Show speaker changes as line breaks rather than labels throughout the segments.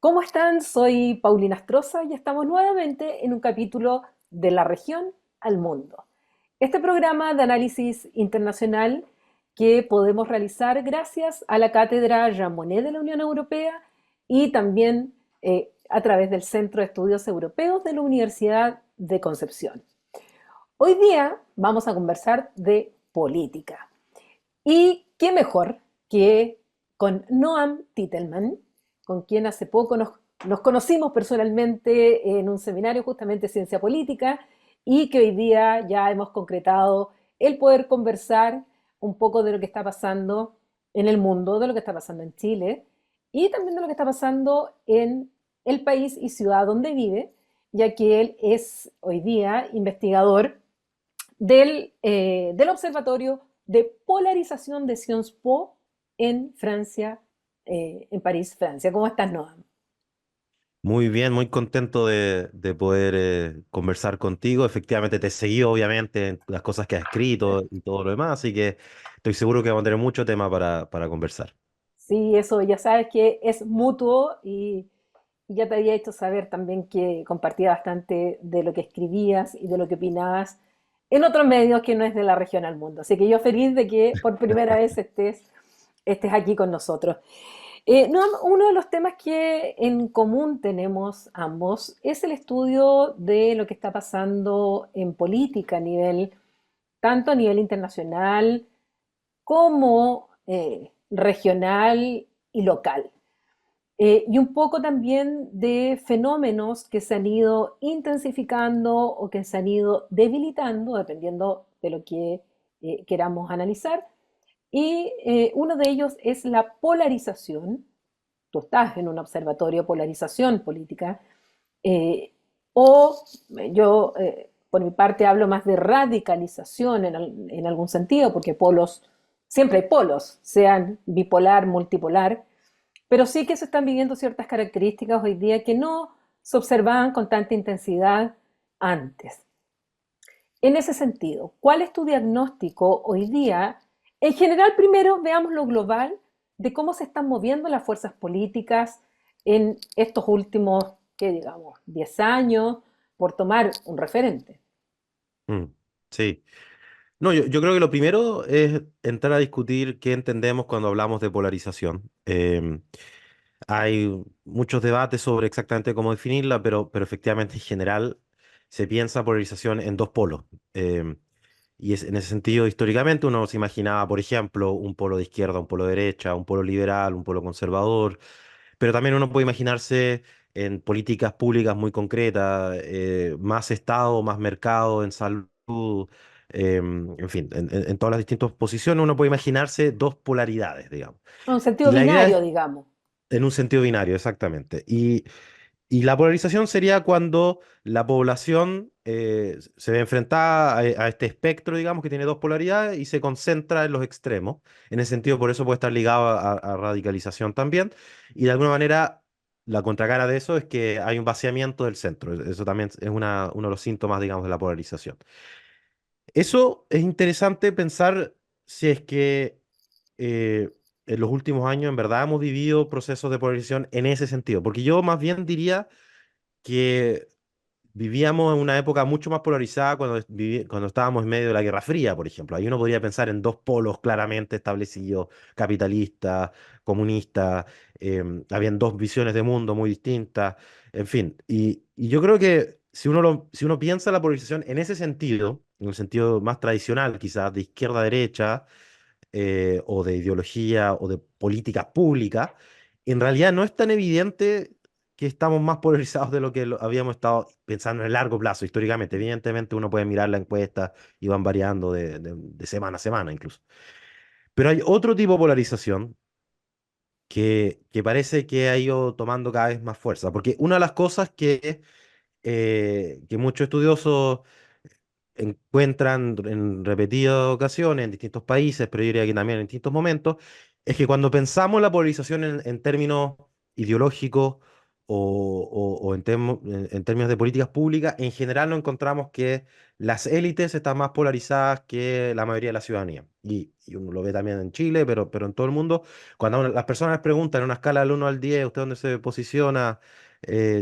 ¿Cómo están? Soy Paulina Astroza y estamos nuevamente en un capítulo de la región al mundo. Este programa de análisis internacional que podemos realizar gracias a la Cátedra Jean Monnet de la Unión Europea y también a través del Centro de Estudios Europeos de la Universidad de Concepción. Hoy día vamos a conversar de política. Y qué mejor que con Noam Titelman, con quien hace poco nos conocimos personalmente en un seminario justamente de ciencia política y que hoy día ya hemos concretado el poder conversar un poco de lo que está pasando en el mundo, de lo que está pasando en Chile y también de lo que está pasando en el país y ciudad donde vive, ya que él es hoy día investigador del Observatorio de Polarización de Sciences Po en Francia, en París, Francia. ¿Cómo estás, Noam?
Muy bien, muy contento de poder conversar contigo. Efectivamente, te seguí obviamente en las cosas que has escrito y todo lo demás, así que estoy seguro que vamos a tener mucho tema para conversar.
Sí, eso ya sabes que es mutuo y ya te había hecho saber también que compartía bastante de lo que escribías y de lo que opinabas en otros medios que no es de la región al mundo. Así que yo feliz de que por primera vez estés aquí con nosotros. No, uno de los temas que en común tenemos ambos es el estudio de lo que está pasando en política tanto a nivel internacional como regional y local. Y un poco también de fenómenos que se han ido intensificando o que se han ido debilitando, dependiendo de lo que queramos analizar. Y uno de ellos es la polarización. Tú estás en un observatorio de polarización política, eh, o yo, por mi parte, hablo más de radicalización en algún sentido, porque polos, siempre hay polos, sean bipolar, multipolar, pero sí que se están viviendo ciertas características hoy día que no se observaban con tanta intensidad antes. En ese sentido, ¿cuál es tu diagnóstico hoy día? En general, primero veamos lo global de cómo se están moviendo las fuerzas políticas en estos últimos, ¿qué digamos?, 10 años, por tomar un referente.
Mm, sí. No, yo creo que lo primero es entrar a discutir qué entendemos cuando hablamos de polarización. Hay muchos debates sobre exactamente cómo definirla, pero efectivamente en general se piensa polarización en dos polos. Y en ese sentido, históricamente uno se imaginaba, por ejemplo, un polo de izquierda, un polo de derecha, un polo liberal, un polo conservador, pero también uno puede imaginarse en políticas públicas muy concretas, más Estado, más mercado, en salud, en fin, en todas las distintas posiciones uno puede imaginarse dos polaridades, digamos.
En un
Y
sentido
la idea
binario,
es
digamos.
en un sentido binario, exactamente. Y la polarización sería cuando la población se ve enfrentada a este espectro, digamos, que tiene dos polaridades y se concentra en los extremos. En ese sentido, por eso puede estar ligado a radicalización también. Y de alguna manera, la contracara de eso es que hay un vaciamiento del centro. Eso también es uno de los síntomas, digamos, de la polarización. Eso es interesante pensar si es que eh, en los últimos años en verdad hemos vivido procesos de polarización en ese sentido, porque yo más bien diría que vivíamos en una época mucho más polarizada cuando estábamos en medio de la Guerra Fría, por ejemplo. Ahí uno podría pensar en dos polos claramente establecidos, capitalista, comunista, habían dos visiones de mundo muy distintas, en fin. Y yo creo que si uno piensa la polarización en ese sentido, en el sentido más tradicional, quizás de izquierda a derecha, o de ideología o de política pública, en realidad no es tan evidente que estamos más polarizados de lo que habíamos estado pensando en el largo plazo, históricamente. Evidentemente uno puede mirar la encuesta y van variando de semana a semana incluso. Pero hay otro tipo de polarización que parece que ha ido tomando cada vez más fuerza, porque una de las cosas que muchos estudiosos encuentran en repetidas ocasiones en distintos países, pero yo diría que también en distintos momentos, es que cuando pensamos la polarización en términos ideológicos o en términos de políticas públicas, en general no encontramos que las élites están más polarizadas que la mayoría de la ciudadanía. Y uno lo ve también en Chile, pero en todo el mundo. Cuando las personas preguntan en una escala del 1 al 10, ¿usted dónde se posiciona?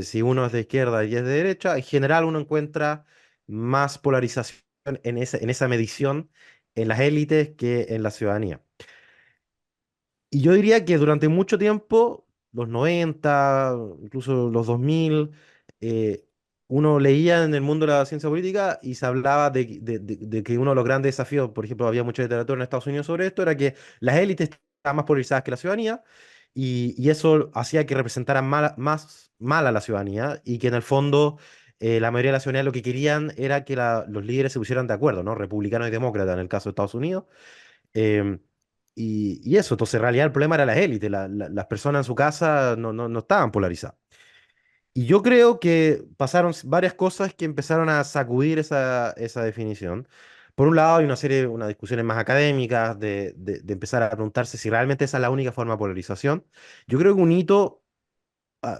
Si uno es de izquierda y es de derecha, en general uno encuentra más polarización en esa medición en las élites que en la ciudadanía. Y yo diría que durante mucho tiempo, los 90 incluso los 2000, eh, uno leía en el mundo de la ciencia política y se hablaba de que uno de los grandes desafíos, por ejemplo, había mucha literatura en Estados Unidos sobre esto, era que las élites estaban más polarizadas que la ciudadanía y eso hacía que representaran más mal a la ciudadanía y que en el fondo la mayoría de la ciudadanía lo que querían era que los líderes se pusieran de acuerdo, ¿no? Republicanos y demócratas en el caso de Estados Unidos. Em, y eso, entonces en realidad el problema era las élites, las personas en su casa no estaban polarizadas. Y yo creo que pasaron varias cosas que empezaron a sacudir esa definición. Por un lado, hay unas discusiones más académicas de empezar a preguntarse si realmente esa es la única forma de polarización. Yo creo que un hito,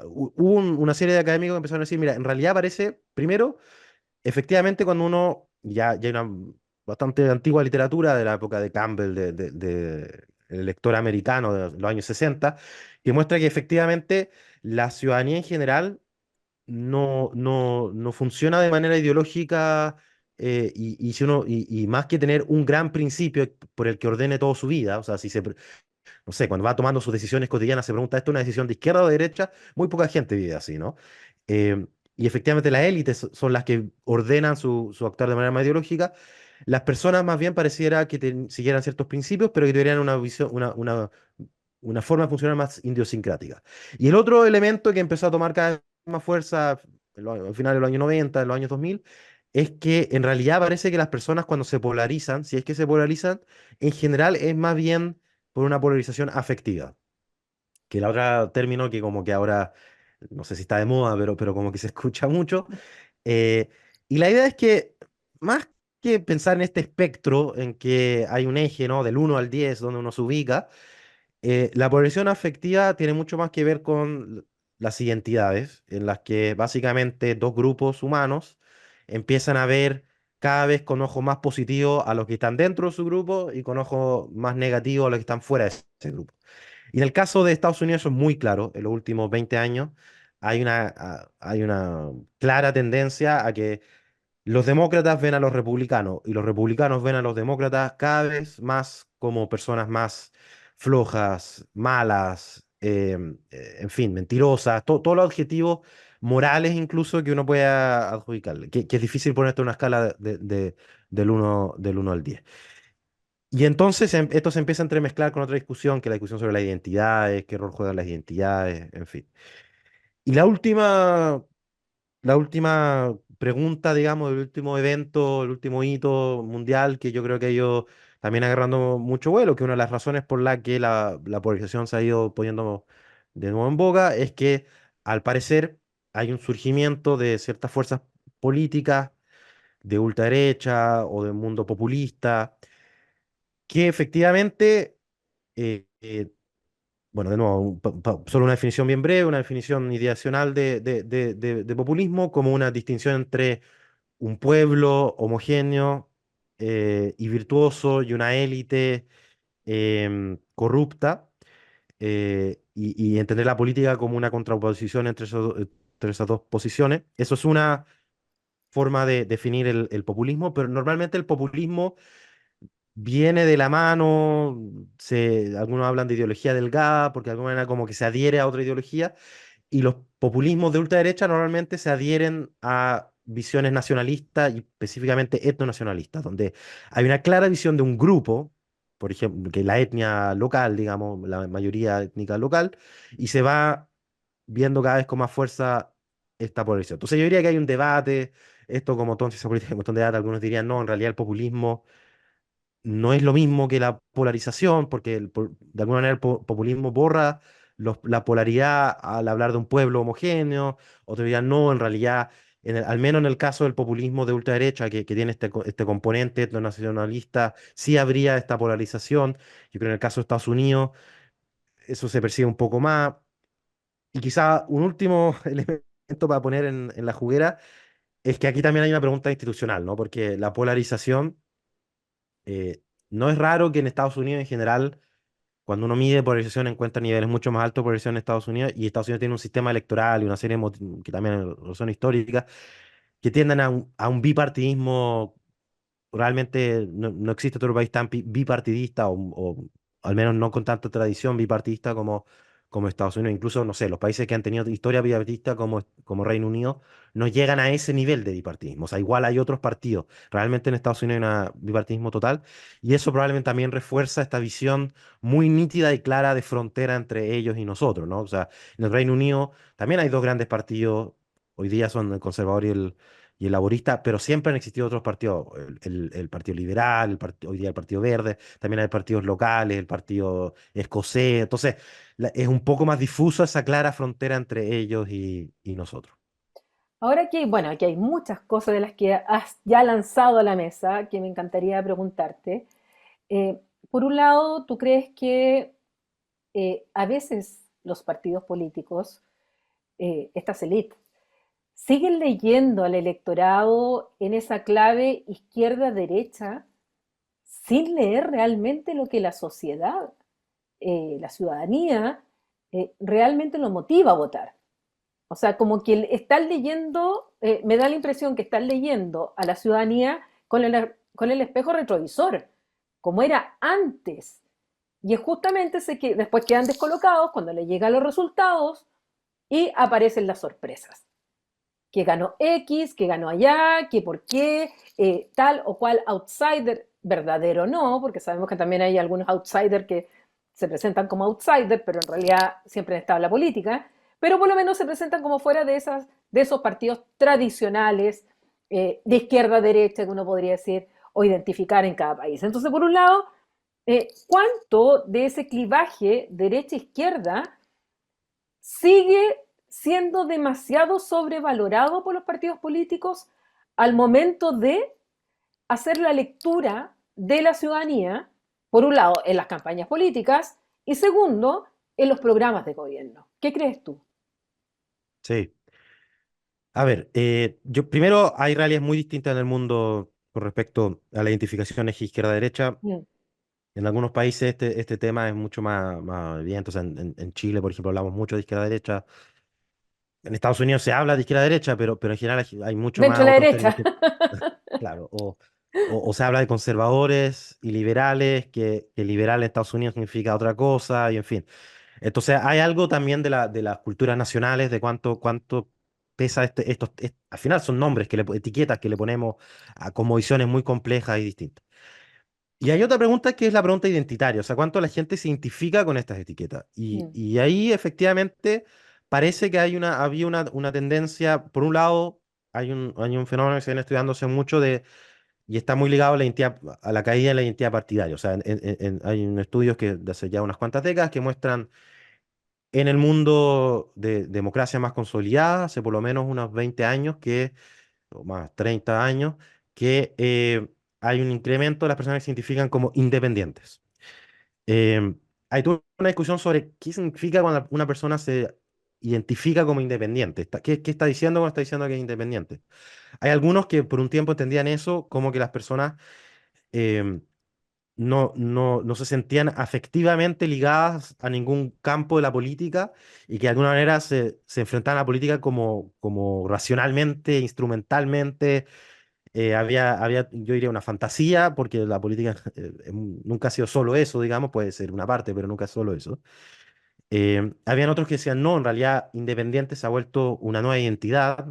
hubo una serie de académicos que empezaron a decir, mira, en realidad parece, primero, efectivamente, cuando uno, ya hay una bastante antigua literatura de la época de Campbell, el lector americano de los años 60, que muestra que efectivamente la ciudadanía en general no funciona de manera ideológica y más que tener un gran principio por el que ordene toda su vida, o sea, no sé, cuando va tomando sus decisiones cotidianas, se pregunta, ¿esto es una decisión de izquierda o de derecha? Muy poca gente vive así, ¿no? Eh, y efectivamente las élites son las que ordenan su actuar de manera más ideológica. Las personas más bien pareciera que siguieran ciertos principios, pero que tuvieran una visión, una forma de funcionar más idiosincrática. Y el otro elemento que empezó a tomar cada vez más fuerza al final de los años 90, en los años 2000, es que en realidad parece que las personas cuando se polarizan, si es que se polarizan, en general es más bien por una polarización afectiva, que el otro término que como que ahora, no sé si está de moda, pero como que se escucha mucho. eh, y la idea es que más que pensar en este espectro en que hay un eje, ¿no? Del 1 al 10 donde uno se ubica, la polarización afectiva tiene mucho más que ver con las identidades, en las que básicamente dos grupos humanos empiezan a ver cada vez con ojos más positivos a los que están dentro de su grupo y con ojos más negativos a los que están fuera de ese grupo. Y en el caso de Estados Unidos eso es muy claro. En los últimos 20 años hay una clara tendencia a que los demócratas ven a los republicanos y los republicanos ven a los demócratas cada vez más como personas más flojas, malas, en fin, mentirosas, todos los adjetivos morales incluso que uno pueda adjudicarle, que es difícil ponerte una escala del uno al 10. Y entonces esto se empieza a entremezclar con otra discusión, que es la discusión sobre las identidades, qué rol juegan las identidades, en fin. Y la última pregunta, digamos, el último evento, el último hito mundial que yo creo que ha ido también agarrando mucho vuelo, que una de las razones por la que la polarización se ha ido poniendo de nuevo en boga es que al parecer hay un surgimiento de ciertas fuerzas políticas de ultraderecha o del mundo populista que efectivamente, eh, eh, bueno, de nuevo, solo una definición bien breve, una definición ideacional de populismo como una distinción entre un pueblo homogéneo y virtuoso y una élite corrupta y entender la política como una contraposición entre esas dos posiciones. Eso es una forma de definir el populismo, pero normalmente el populismo viene de la mano, algunos hablan de ideología delgada, porque de alguna manera como que se adhiere a otra ideología, y los populismos de ultraderecha normalmente se adhieren a visiones nacionalistas y específicamente etnonacionalistas, donde hay una clara visión de un grupo, por ejemplo, que es la etnia local, digamos, la mayoría étnica local, y se va viendo cada vez con más fuerza esta polarización. Entonces yo diría que hay un debate, esto como todo en ciencia política, hay un montón de debate, algunos dirían, no, en realidad el populismo no es lo mismo que la polarización, porque de alguna manera el populismo borra la polaridad al hablar de un pueblo homogéneo, otros dirían no, en realidad, al menos en el caso del populismo de ultraderecha, que tiene este componente etnonacionalista, sí habría esta polarización. Yo creo que en el caso de Estados Unidos eso se percibe un poco más. Y quizá un último elemento para poner en la juguera es que aquí también hay una pregunta institucional, ¿no? Porque la polarización, no es raro que en Estados Unidos en general, cuando uno mide polarización, encuentra niveles mucho más altos de polarización en Estados Unidos, y Estados Unidos tiene un sistema electoral y una serie de que también son históricas, que tienden a un bipartidismo. Realmente no existe otro país tan bipartidista o al menos no con tanta tradición bipartidista como Estados Unidos. Incluso, no sé, los países que han tenido historia bipartidista como Reino Unido no llegan a ese nivel de bipartidismo. O sea, igual hay otros partidos. Realmente en Estados Unidos hay un bipartidismo total y eso probablemente también refuerza esta visión muy nítida y clara de frontera entre ellos y nosotros, ¿no? O sea, en el Reino Unido también hay dos grandes partidos. Hoy día son el conservador y el laborista, pero siempre han existido otros partidos, el Partido Liberal, hoy día el Partido Verde, también hay partidos locales, el Partido Escocés, entonces es un poco más difusa esa clara frontera entre ellos y nosotros.
Ahora que, bueno, aquí hay muchas cosas de las que has ya lanzado a la mesa que me encantaría preguntarte. Eh, por un lado, ¿tú crees que a veces los partidos políticos, estas élites, siguen leyendo al electorado en esa clave izquierda-derecha sin leer realmente lo que la sociedad, la ciudadanía, realmente lo motiva a votar? O sea, como que están leyendo, me da la impresión que están leyendo a la ciudadanía con el espejo retrovisor, como era antes. Y es justamente ese que después quedan descolocados cuando le llegan los resultados y aparecen las sorpresas. Que ganó X, que ganó allá, que por qué, tal o cual outsider, verdadero o no, porque sabemos que también hay algunos outsiders que se presentan como outsiders, pero en realidad siempre han estado en la política, pero por lo menos se presentan como fuera de esos partidos tradicionales, de izquierda a derecha, que uno podría decir, o identificar en cada país. Entonces, por un lado, ¿cuánto de ese clivaje derecha-izquierda sigue siendo demasiado sobrevalorado por los partidos políticos al momento de hacer la lectura de la ciudadanía, por un lado, en las campañas políticas y segundo, en los programas de gobierno? ¿Qué crees tú?
Sí. A ver, yo primero hay realidades muy distintas en el mundo con respecto a la identificación eje izquierda-derecha.
Mm,
En algunos países este tema es mucho más evidente. O sea, en Chile, por ejemplo, hablamos mucho de izquierda-derecha. En Estados Unidos se habla de izquierda-derecha, pero en general hay mucho
dentro
más
de la
otros términos
derecha.
que, claro, o se habla de conservadores y liberales, que liberal en Estados Unidos significa otra cosa, y en fin. Entonces hay algo también de las culturas nacionales, de cuánto pesa al final son nombres, etiquetas que le ponemos a cosmovisiones muy complejas y distintas. Y hay otra pregunta que es la pregunta identitaria, o sea, cuánto la gente se identifica con estas etiquetas. Y,
Mm,
y ahí efectivamente parece que había una tendencia, por un lado, hay un fenómeno que se viene estudiando hace mucho y está muy ligado a a la caída de la identidad partidaria. O sea, hay estudios que de hace ya unas cuantas décadas que muestran en el mundo de democracia más consolidada, hace por lo menos unos 20 años, o más 30 años, que hay un incremento de las personas que se identifican como independientes. Hay toda una discusión sobre qué significa cuando una persona se identifica como independiente. ¿Qué está diciendo cuando está diciendo que es independiente? Hay algunos que por un tiempo entendían eso como que las personas em, no se sentían afectivamente ligadas a ningún campo de la política y que de alguna manera se enfrentaban a la política como racionalmente, instrumentalmente. Yo diría, una fantasía, porque la política nunca ha sido solo eso, digamos, puede ser una parte, pero nunca es solo eso. Habían otros que decían, no, en realidad Independiente se ha vuelto una nueva identidad,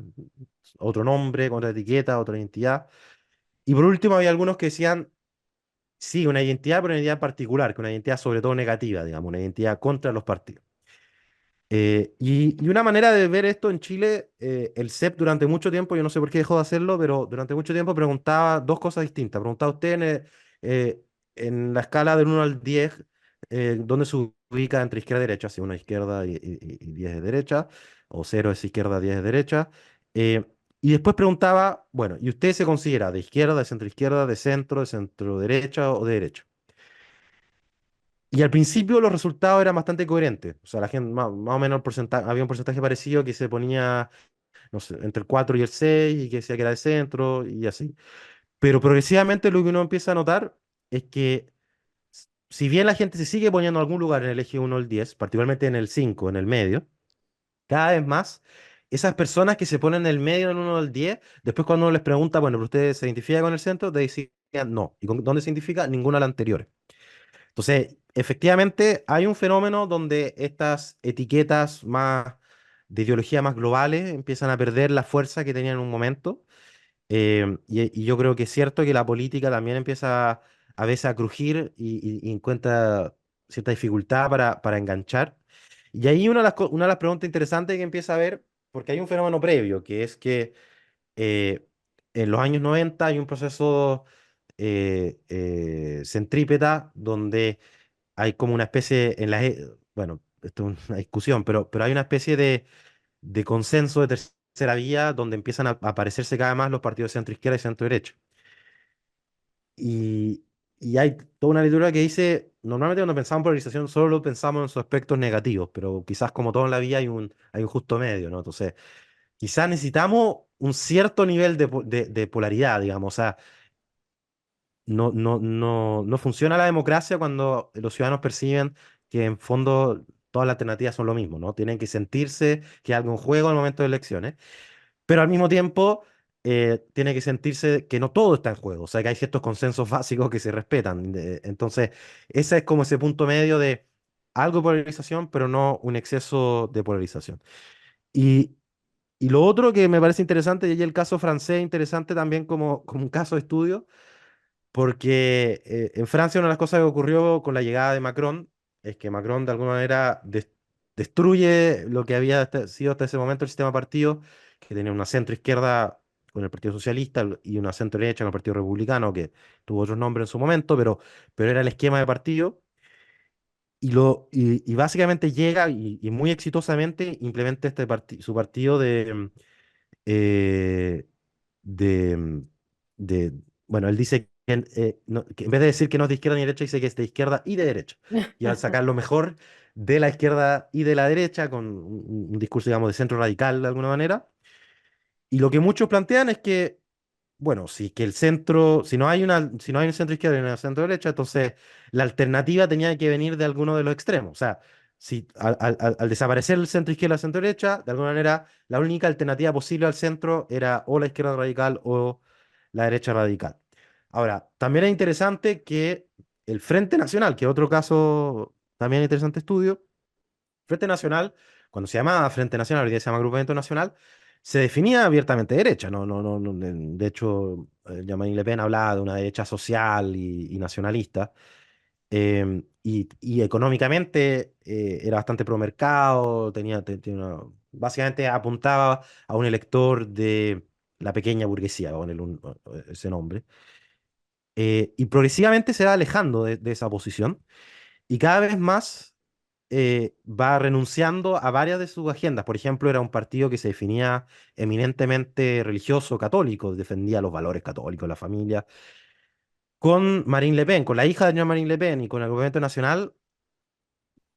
otro nombre, con otra etiqueta, otra identidad. Y por último, había algunos que decían, sí, una identidad, pero una identidad particular, que una identidad sobre todo negativa, digamos, una identidad contra los partidos. Y una manera de ver esto en Chile, el CEP durante mucho tiempo, yo no sé por qué dejó de hacerlo, pero durante mucho tiempo preguntaba dos cosas distintas. Preguntaba a usted eh, en la escala del 1 al 10, dónde se ubica entre izquierda y derecha, si 1 es izquierda y 10 es derecha, o 0 es izquierda, 10 es derecha. Eh, y después preguntaba, bueno, ¿y usted se considera de izquierda, de centro izquierda, de centro derecha o de derecha? Y al principio los resultados eran bastante coherentes. O sea, la gente, más o menos el porcentaje, había un porcentaje parecido que se ponía, no sé, entre el 4 y el 6 y que decía que era de centro y así. Pero progresivamente lo que uno empieza a notar es que si bien la gente se sigue poniendo en algún lugar en el eje 1 o el 10, particularmente en el 5, en el medio, cada vez más esas personas que se ponen en el medio en uno del 10, después cuando uno les pregunta, bueno, ¿pero usted se identifica con el centro? Te decían no. ¿Y con dónde se identifica? Ninguna de las anteriores. Entonces, efectivamente, hay un fenómeno donde estas etiquetas más de ideología más globales empiezan a perder la fuerza que tenían en un momento. Y yo creo que es cierto que la política también empieza a veces a crujir y encuentra cierta dificultad para enganchar. Y ahí una de las preguntas interesantes que empieza a ver, porque hay un fenómeno previo, que es que eh, en los años 90 hay un proceso centrípeta donde hay como una especie, bueno, esto es una discusión, pero hay una especie de consenso de tercera vía donde empiezan a aparecerse cada vez más los partidos de centro izquierda y centro derecha. Y, y hay toda una lectura que dice, normalmente cuando pensamos en polarización solo pensamos en sus aspectos negativos, pero quizás como todo en la vida hay un justo medio, ¿no? Entonces, quizás necesitamos un cierto nivel de polaridad, digamos. O sea, no funciona la democracia cuando los ciudadanos perciben que en fondo todas las alternativas son lo mismo, ¿no? Tienen que sentirse que hay algo en juego al momento de elecciones, pero al mismo tiempo tiene que sentirse que no todo está en juego, o sea, que hay ciertos consensos básicos que se respetan. Entonces, ese es como ese punto medio de algo de polarización, pero no un exceso de polarización. Y, y lo otro que me parece interesante, y el caso francés interesante también como un caso de estudio, porque en Francia una de las cosas que ocurrió con la llegada de Macron es que Macron de alguna manera destruye lo que había sido hasta ese momento el sistema de partido, que tenía una centro izquierda con el Partido Socialista y una centro derecha con el Partido Republicano, que tuvo otros nombres en su momento, pero era el esquema de partido. Y básicamente llega y muy exitosamente implementa su partido eh, de, mm, de, bueno, él dice que en vez de decir que no es de izquierda ni derecha, dice que es de izquierda y de derecha. Y al sacar lo mejor de la izquierda y de la derecha, con un discurso, digamos, de centro radical de alguna manera. Y lo que muchos plantean es que bueno, si que el centro, si no hay un centro izquierda y un centro derecha, entonces la alternativa tenía que venir de alguno de los extremos. O sea, si al desaparecer el centro izquierda y el centro derecha, de alguna manera la única alternativa posible al centro era o la izquierda radical o la derecha radical. Ahora, también es interesante que el Frente Nacional, que es otro caso también interesante estudio, Frente Nacional, cuando se llamaba Frente Nacional, hoy día se llama Agrupamiento Nacional, se definía abiertamente derecha. De hecho, Jean-Marie Le Pen hablaba de una derecha social y nacionalista. Y económicamente era bastante promercado, básicamente apuntaba a un elector de la pequeña burguesía, voy a ponerle ese nombre. Y progresivamente se va alejando de esa posición y cada vez más va renunciando a varias de sus agendas. Por ejemplo, era un partido que se definía eminentemente religioso, católico, defendía los valores católicos, la familia. Con Marine Le Pen, con la hija de doña Marine Le Pen y con el gobierno nacional,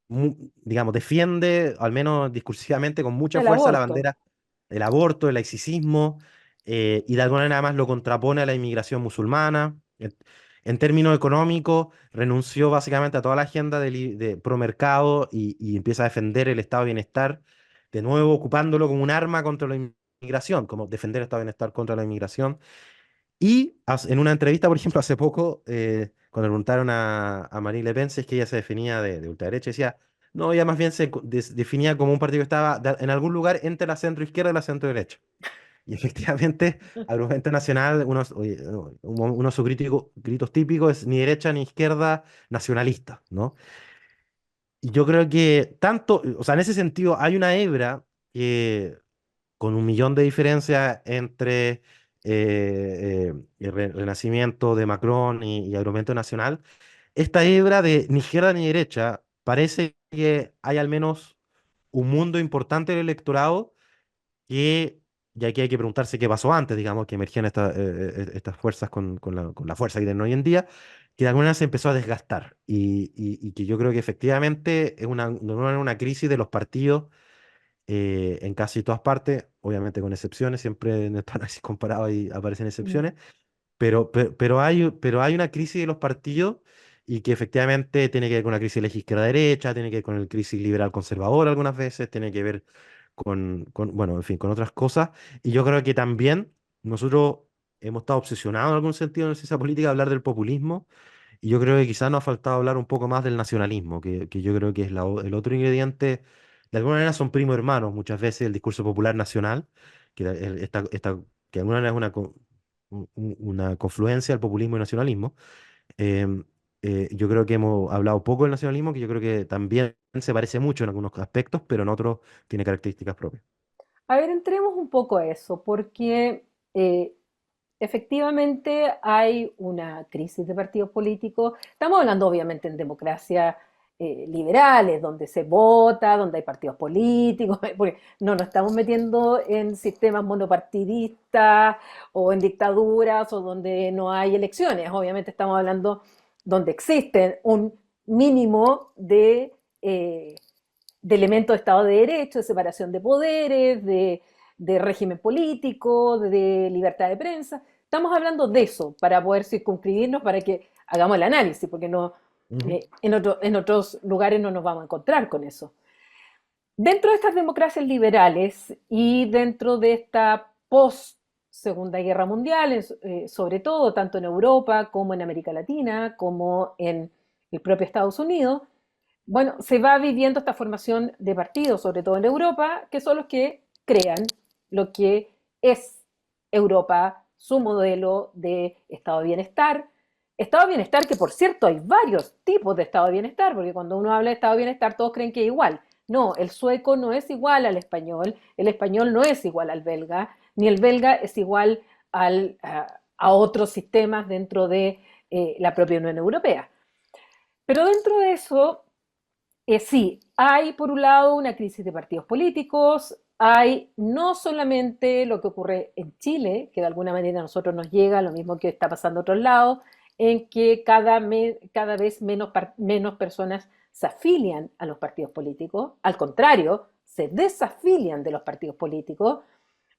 digamos, defiende, al menos discursivamente, con mucha
El
fuerza la
aborto.
bandera del aborto, el laicismo, y de alguna manera más lo contrapone a la inmigración musulmana. En términos económicos, renunció básicamente a toda la agenda de promercado y empieza a defender el estado de bienestar, de nuevo ocupándolo como un arma contra la inmigración, como defender el estado de bienestar contra la inmigración. Y en una entrevista, por ejemplo, hace poco, cuando le preguntaron a Marine Le Pen si es que ella se definía de ultraderecha, decía, no, ella más bien definía como un partido que estaba en algún lugar entre la centro izquierda y la centro derecha. Y efectivamente, al movimiento nacional, uno de sus gritos típicos es ni derecha ni izquierda nacionalista, ¿no? Y yo creo que tanto, o sea, en ese sentido, hay una hebra que con un millón de diferencias entre el renacimiento de Macron y Agrupamiento Nacional, esta hebra de ni izquierda ni derecha parece que hay al menos un mundo importante del electorado que y aquí hay que preguntarse qué pasó antes, digamos, que emergían estas fuerzas con la fuerza que tienen hoy en día, que de alguna manera se empezó a desgastar. Y que yo creo que efectivamente es una crisis de los partidos en casi todas partes, obviamente con excepciones, siempre en estos análisis comparados ahí aparecen
Mm.
excepciones, pero hay una crisis de los partidos y que efectivamente tiene que ver con la crisis de la izquierda-derecha, tiene que ver con el crisis liberal-conservador algunas veces, tiene que ver bueno, en fin, con otras cosas. Y yo creo que también nosotros hemos estado obsesionados en algún sentido en la ciencia política de hablar del populismo. Y yo creo que quizás nos ha faltado hablar un poco más del nacionalismo, que yo creo que es el otro ingrediente. De alguna manera son primos hermanos muchas veces el discurso popular nacional, que, que de alguna manera es una confluencia del populismo y nacionalismo. Em, yo creo que hemos hablado poco del nacionalismo, que yo creo que también se parece mucho en algunos aspectos, pero en otros tiene características propias.
A ver, entremos un poco a eso, porque eh, efectivamente hay una crisis de partidos políticos. Estamos hablando obviamente en democracias liberales, donde se vota, donde hay partidos políticos, porque no nos estamos metiendo en sistemas monopartidistas o en dictaduras o donde no hay elecciones. Obviamente estamos hablando donde existe un mínimo de elementos de Estado de Derecho, de separación de poderes, de régimen político, de libertad de prensa. Estamos hablando de eso para poder circunscribirnos, para que hagamos el análisis, porque no,
Ujú.
en otros lugares no nos vamos a encontrar con eso. Dentro de estas democracias liberales y dentro de esta post Segunda Guerra Mundial, sobre todo tanto en Europa como en América Latina, como en el propio Estados Unidos, bueno, se va viviendo esta formación de partidos, sobre todo en Europa, que son los que crean lo que es Europa, su modelo de estado de bienestar. Estado de bienestar que, por cierto, hay varios tipos de estado de bienestar, porque cuando uno habla de estado de bienestar todos creen que es igual. No, el sueco no es igual al español, el español no es igual al belga, ni el belga es igual a otros sistemas dentro de la propia Unión Europea. Pero dentro de eso, sí, hay por un lado una crisis de partidos políticos, hay no solamente lo que ocurre en Chile, que de alguna manera a nosotros nos llega, lo mismo que está pasando a otros lados, en que cada vez menos personas se afilian a los partidos políticos, al contrario, se desafilian de los partidos políticos,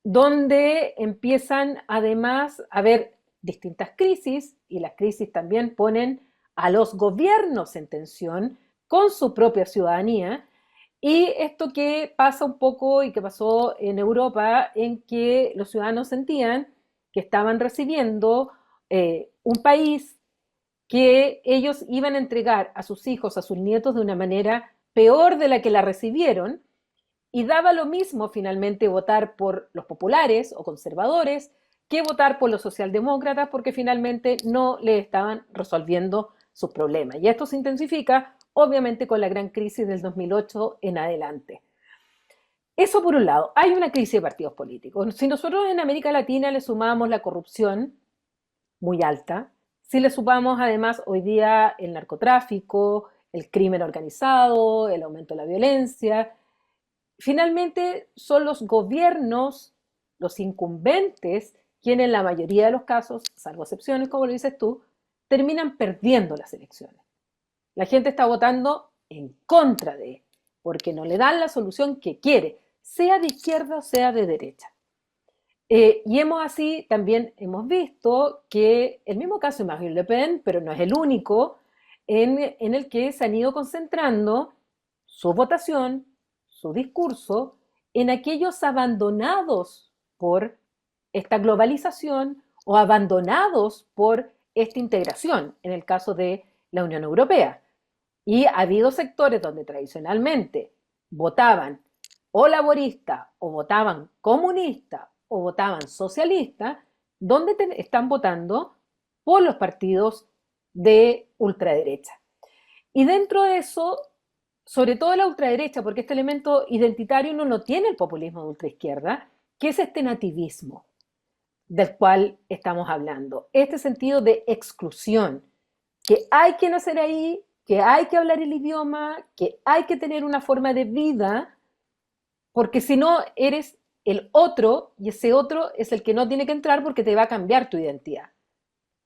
donde empiezan además a haber distintas crisis y las crisis también ponen a los gobiernos en tensión con su propia ciudadanía. Y esto que pasa un poco y que pasó en Europa, en que los ciudadanos sentían que estaban recibiendo un país que ellos iban a entregar a sus hijos, a sus nietos de una manera peor de la que la recibieron, y daba lo mismo finalmente votar por los populares o conservadores que votar por los socialdemócratas porque finalmente no le estaban resolviendo sus problemas. Y esto se intensifica obviamente con la gran crisis del 2008 en adelante. Eso por un lado, hay una crisis de partidos políticos. Si nosotros en América Latina le sumamos la corrupción muy alta, si le sumamos además hoy día el narcotráfico, el crimen organizado, el aumento de la violencia, finalmente son los gobiernos, los incumbentes, quienes en la mayoría de los casos, salvo excepciones como lo dices tú, terminan perdiendo las elecciones. La gente está votando en contra de, porque no le dan la solución que quiere, sea de izquierda o sea de derecha. Y también hemos visto que el mismo caso de Marine Le Pen, pero no es el único, en el que se han ido concentrando su votación, su discurso, en aquellos abandonados por esta globalización o abandonados por esta integración, en el caso de la Unión Europea. Y ha habido sectores donde tradicionalmente votaban o laborista, o votaban comunista, o votaban socialista, donde están votando por los partidos de ultraderecha. Y dentro de eso, sobre todo la ultraderecha, porque este elemento identitario no lo tiene el populismo de ultraizquierda, que es este nativismo del cual estamos hablando, este sentido de exclusión, que hay que nacer ahí, que hay que hablar el idioma, que hay que tener una forma de vida, porque si no eres el otro, y ese otro es el que no tiene que entrar porque te va a cambiar tu identidad.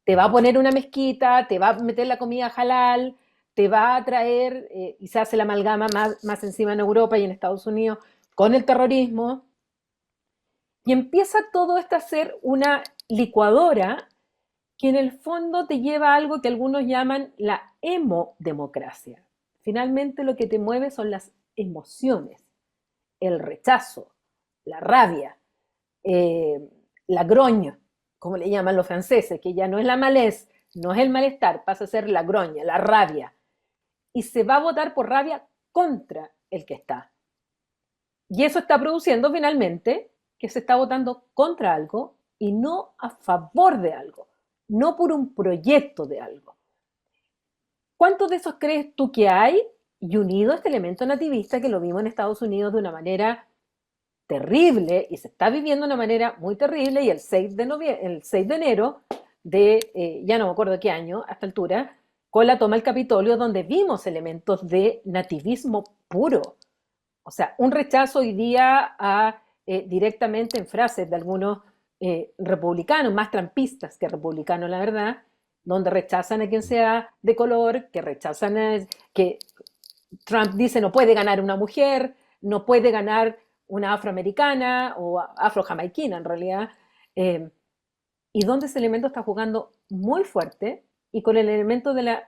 Te va a
Ujú.
poner una mezquita, te va a meter la comida halal, te va a traer, y se hace la amalgama más encima en Europa y en Estados Unidos, con el terrorismo, y empieza todo esto a ser una licuadora que en el fondo te lleva a algo que algunos llaman la hemodemocracia. Finalmente lo que te mueve son las emociones, el rechazo, la rabia, eh, la groña, como le llaman los franceses, que ya no es la malez, no es el malestar, pasa a ser la groña, la rabia. Y se va a votar por rabia contra el que está. Y eso está produciendo finalmente que se está votando contra algo y no a favor de algo, no por un proyecto de algo. ¿Cuántos de esos crees tú que hay? Y unido a este elemento nativista que lo vimos en Estados Unidos de una manera terrible y se está viviendo de una manera muy terrible y el 6 de enero ya no me acuerdo de qué año, a esta altura, con la toma del Capitolio donde vimos elementos de nativismo puro. O sea, un rechazo hoy día directamente en frases de algunos republicanos, más trampistas que republicanos, la verdad, donde rechazan a quien sea de color, que Trump dice no puede ganar una mujer, no puede ganar una afroamericana o afrojamaiquina en realidad, eh, y donde ese elemento está jugando muy fuerte y con el elemento de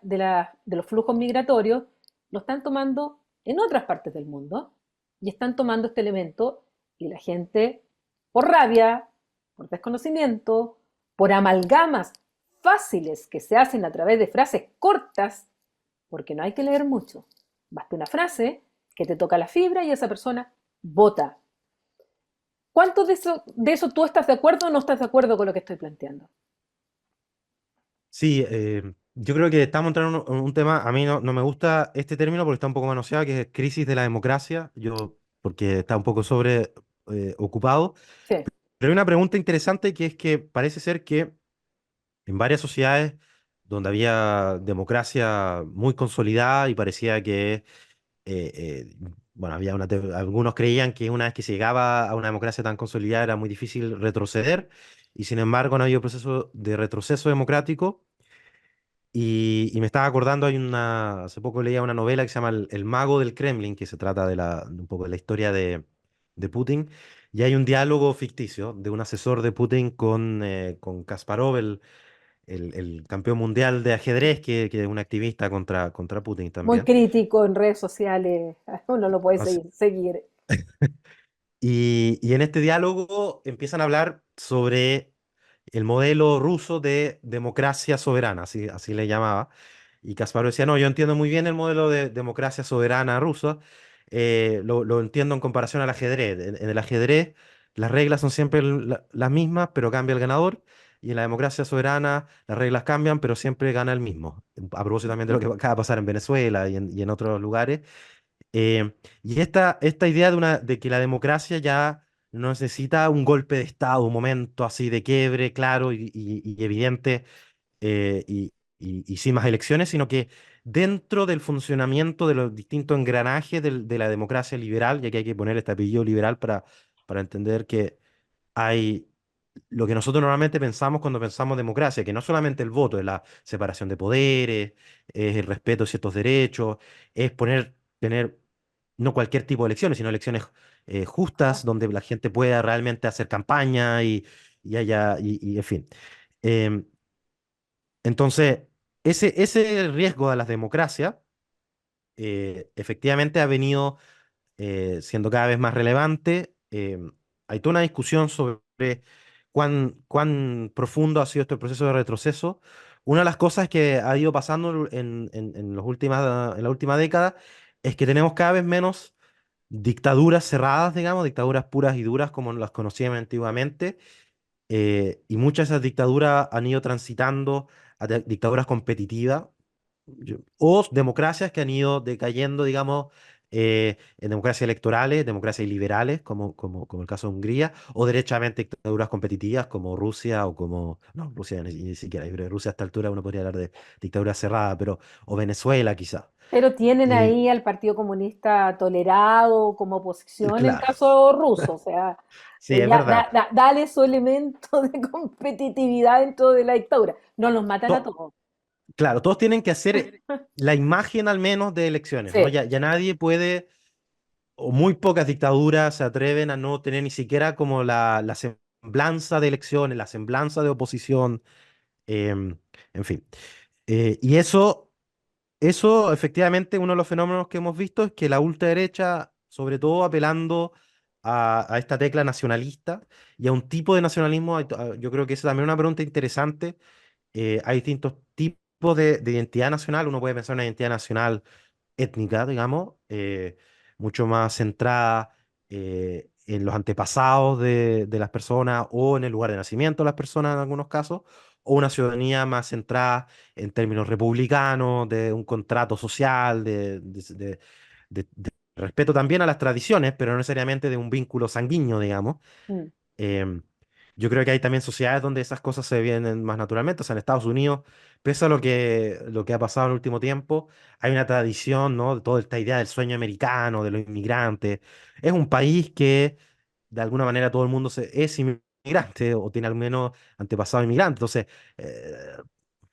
los flujos migratorios lo están tomando en otras partes del mundo y están tomando este elemento y la gente, por rabia, por desconocimiento, por amalgamas fáciles que se hacen a través de frases cortas, porque no hay que leer mucho, basta una frase que te toca la fibra y esa persona vota. ¿Cuánto de eso tú estás de acuerdo o no estás de acuerdo con lo que estoy planteando?
Sí, yo creo que estamos entrando en un tema, a mí no me gusta este término porque está un poco manoseado, que es crisis de la democracia, porque está un poco sobre ocupado.
Sí.
Pero hay una pregunta interesante que es que parece ser que en varias sociedades donde había democracia muy consolidada y parecía que, eh, eh, bueno, algunos creían que una vez que se llegaba a una democracia tan consolidada era muy difícil retroceder, y sin embargo no ha habido proceso de retroceso democrático. Y me estaba acordando, hace poco leía una novela que se llama El Mago del Kremlin, que se trata de un poco de la historia de Putin, y hay un diálogo ficticio de un asesor de Putin con Kasparov, el campeón mundial de ajedrez, que es un activista contra Putin
Muy
también.
crítico en redes sociales, uno lo puede
Así-
seguir.
y en este diálogo empiezan a hablar sobre el modelo ruso de democracia soberana, así le llamaba. Y Kasparov decía, no, yo entiendo muy bien el modelo de democracia soberana ruso, lo entiendo en comparación al ajedrez. En el ajedrez las reglas son siempre las mismas, pero cambia el ganador. Y en la democracia soberana las reglas cambian, pero siempre gana el mismo. A propósito también de lo que acaba de pasar en Venezuela y en otros lugares. Y esta idea de que la democracia ya no necesita un golpe de Estado, un momento así de quiebre claro y evidente, y sin más elecciones, sino que dentro del funcionamiento de los distintos engranajes de la democracia liberal, ya que hay que poner este apellido liberal para entender que hay lo que nosotros normalmente pensamos cuando pensamos democracia, que no solamente el voto, es la separación de poderes, es el respeto de ciertos derechos, es tener no cualquier tipo de elecciones, sino elecciones justas, donde la gente pueda realmente hacer campaña y en fin. Em, entonces, ese riesgo de las democracias efectivamente ha venido siendo cada vez más relevante. Hay toda una discusión sobre cuán profundo ha sido este proceso de retroceso. Una de las cosas que ha ido pasando en la última década es que tenemos cada vez menos dictaduras cerradas, digamos, dictaduras puras y duras como las conocíamos antiguamente, y muchas de esas dictaduras han ido transitando a dictaduras competitivas o democracias que han ido decayendo, digamos, en democracias electorales, democracias liberales, como el caso de Hungría, o derechamente dictaduras competitivas como Rusia o como, no, Rusia ni siquiera, yo creo que Rusia a esta altura uno podría hablar de dictadura cerrada, pero, o Venezuela quizá.
Pero tienen
Y
ahí al Partido Comunista tolerado como oposición en
claro,
caso ruso, o sea,
sí, es
ya
verdad.
dale su elemento de competitividad dentro de la dictadura. No los matan a
To-
todos.
claro, todos tienen que hacer la imagen al menos de elecciones, ¿no?
Sí.
Ya nadie puede, o muy pocas dictaduras se atreven a no tener ni siquiera como la semblanza de elecciones, la semblanza de oposición, em, en fin. Y eso efectivamente uno de los fenómenos que hemos visto es que la ultraderecha, sobre todo apelando a esta tecla nacionalista y a un tipo de nacionalismo, yo creo que esa también es una pregunta interesante. Hay distintos tipos de identidad nacional. Uno puede pensar en una identidad nacional étnica, digamos, mucho más centrada en los antepasados de las personas o en el lugar de nacimiento de las personas en algunos casos, o una ciudadanía más centrada en términos republicanos, de un contrato social, de respeto también a las tradiciones, pero no necesariamente de un vínculo sanguíneo, digamos.
Mm.
Em, yo creo que hay también sociedades donde esas cosas se vienen más naturalmente. O sea, en Estados Unidos, pese a lo que ha pasado en el último tiempo, hay una tradición, ¿no? De toda esta idea del sueño americano, de los inmigrantes. Es un país que, de alguna manera, todo el mundo es inmigrante o tiene al menos antepasados inmigrantes. Entonces, eh,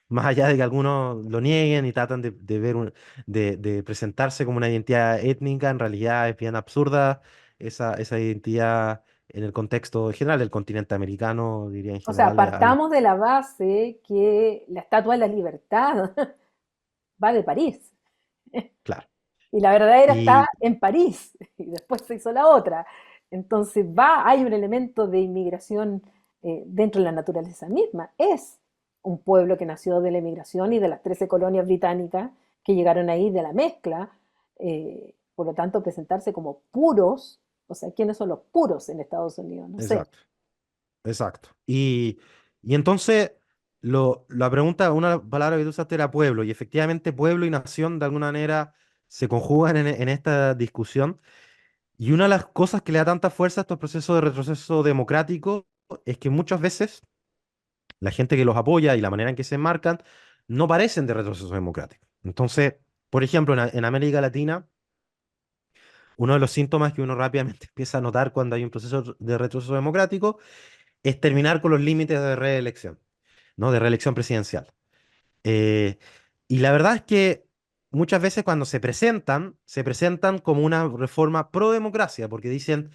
más allá de que algunos lo nieguen y tratan de ver de presentarse como una identidad étnica, en realidad es bien absurda esa identidad en el contexto general del continente americano, diría en
O sea,
general.
partamos de la base que la Estatua de la Libertad va de París.
Claro.
Y la verdadera está
Y
en París, y después se hizo la otra. Entonces hay un elemento de inmigración dentro de la naturaleza misma. Es un pueblo que nació de la inmigración y de las 13 colonias británicas que llegaron ahí de la mezcla. Por lo tanto, presentarse como puros, o sea, ¿quiénes son los puros en Estados Unidos? No sé.
exacto, exacto. Y entonces, la pregunta, una palabra que tú usaste era pueblo, y efectivamente pueblo y nación de alguna manera se conjugan en esta discusión. Y una de las cosas que le da tanta fuerza a estos procesos de retroceso democrático es que muchas veces la gente que los apoya y la manera en que se enmarcan no parecen de retroceso democrático. Entonces, por ejemplo, en América Latina, uno de los síntomas que uno rápidamente empieza a notar cuando hay un proceso de retroceso democrático es terminar con los límites de reelección, ¿no? De reelección presidencial. Eh, y la verdad es que muchas veces cuando se presentan como una reforma pro democracia, porque dicen,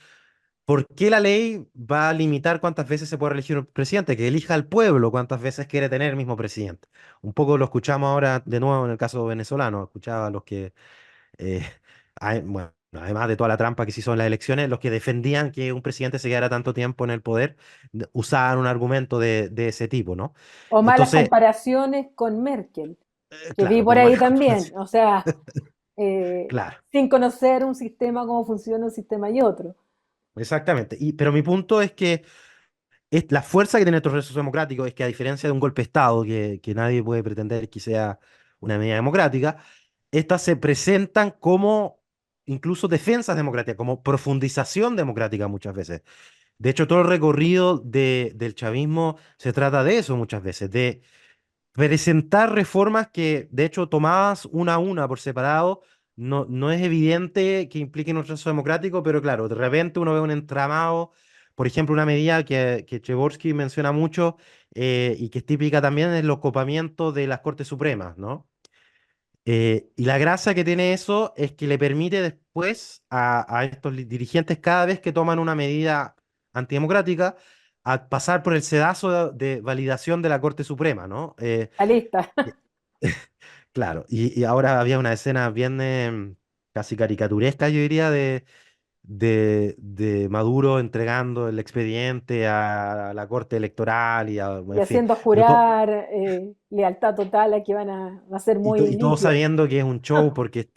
¿por qué la ley va a limitar cuántas veces se puede elegir un presidente? Que elija al pueblo cuántas veces quiere tener el mismo presidente. Un poco lo escuchamos ahora de nuevo en el caso venezolano. Escuchaba a los que, eh, bueno, además de toda la trampa que se hizo en las elecciones, los que defendían que un presidente se quedara tanto tiempo en el poder, usaban un argumento de ese tipo, ¿no?
O malas
Entonces,
comparaciones con Merkel, que vi
claro,
por
con
ahí
malas
también.
comparaciones.
O sea,
Claro.
sin conocer un sistema, cómo funciona un sistema y otro.
Exactamente. Pero mi punto es que la fuerza que tiene estos procesos democráticos es que a diferencia de un golpe de Estado, que nadie puede pretender que sea una medida democrática, estas se presentan como incluso defensas democráticas, como profundización democrática muchas veces. De hecho, todo el recorrido del chavismo se trata de eso muchas veces, de presentar reformas que, de hecho, tomadas una a una por separado, no es evidente que impliquen un proceso democrático, pero claro, de repente uno ve un entramado, por ejemplo, una medida que Chevorsky menciona mucho y que es típica también es el ocupamiento de las Cortes Supremas, ¿no? Y la gracia que tiene eso es que le permite después a estos dirigentes, cada vez que toman una medida antidemocrática, a pasar por el sedazo de validación de la Corte Suprema, ¿no?
La lista.
Claro, y ahora había una escena bien casi caricaturesca, yo diría, de Maduro entregando el expediente a la Corte Electoral
Y
en fin.
haciendo
Pero
jurar lealtad total a que va a ser muy
y todos
limpio.
sabiendo que es un show porque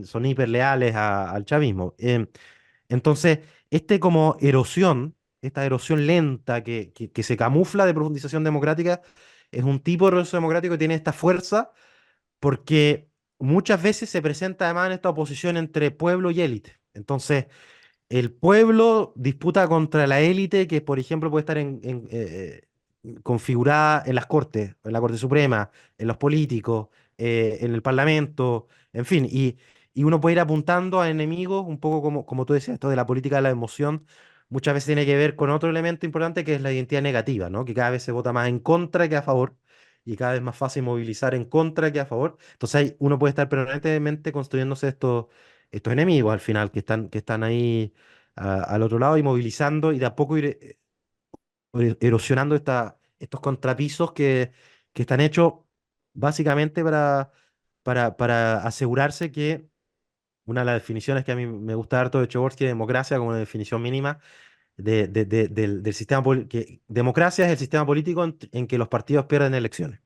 son hiper leales al chavismo. Entonces, como esta erosión lenta que se camufla de profundización democrática, es un tipo de proceso democrático que tiene esta fuerza porque muchas veces se presenta además en esta oposición entre pueblo y élite. Entonces, el pueblo disputa contra la élite que, por ejemplo, puede estar configurada en las cortes, en la Corte Suprema, en los políticos, en el Parlamento, en fin, y uno puede ir apuntando a enemigos, un poco como tú decías, esto de la política de la emoción, muchas veces tiene que ver con otro elemento importante que es la identidad negativa, ¿no? Que cada vez se vota más en contra que a favor. Y cada vez más fácil movilizar en contra que a favor. Entonces uno puede estar permanentemente construyéndose estos enemigos al final que están ahí al otro lado y movilizando y de a poco ir erosionando estos contrapisos que están hechos básicamente para asegurarse que una de las definiciones que a mí me gusta harto de Choborsky de democracia como una definición mínima del sistema que democracia es el sistema político en que los partidos pierden elecciones.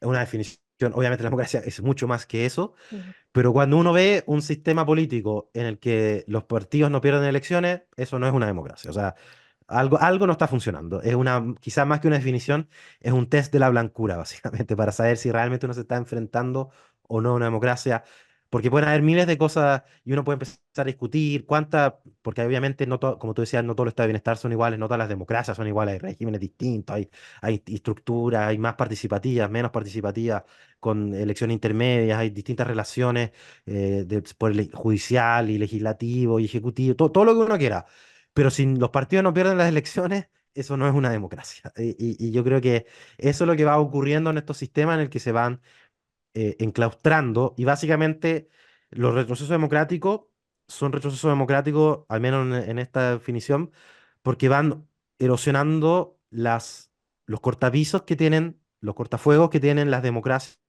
Es una definición, obviamente la democracia es mucho más que eso,
Ujú.
pero cuando uno ve un sistema político en el que los partidos no pierden elecciones, eso no es una democracia. O sea, algo no está funcionando. Quizás más que una definición, es un test de la blancura, básicamente, para saber si realmente uno se está enfrentando o no a una democracia. Porque pueden haber miles de cosas y uno puede empezar a discutir porque obviamente, como tú decías, no todos los estados de bienestar son iguales, no todas las democracias son iguales, hay regímenes distintos, hay estructuras, hay más participativas, menos participativas, con elecciones intermedias, hay distintas relaciones por el judicial y legislativo y ejecutivo, todo lo que uno quiera. Pero si los partidos no pierden las elecciones, eso no es una democracia. Y yo creo que eso es lo que va ocurriendo en estos sistemas en el que se van enclaustrando y básicamente los retrocesos democráticos son retrocesos democráticos, al menos en esta definición, porque van erosionando los cortapisos que tienen, los cortafuegos que tienen las democracias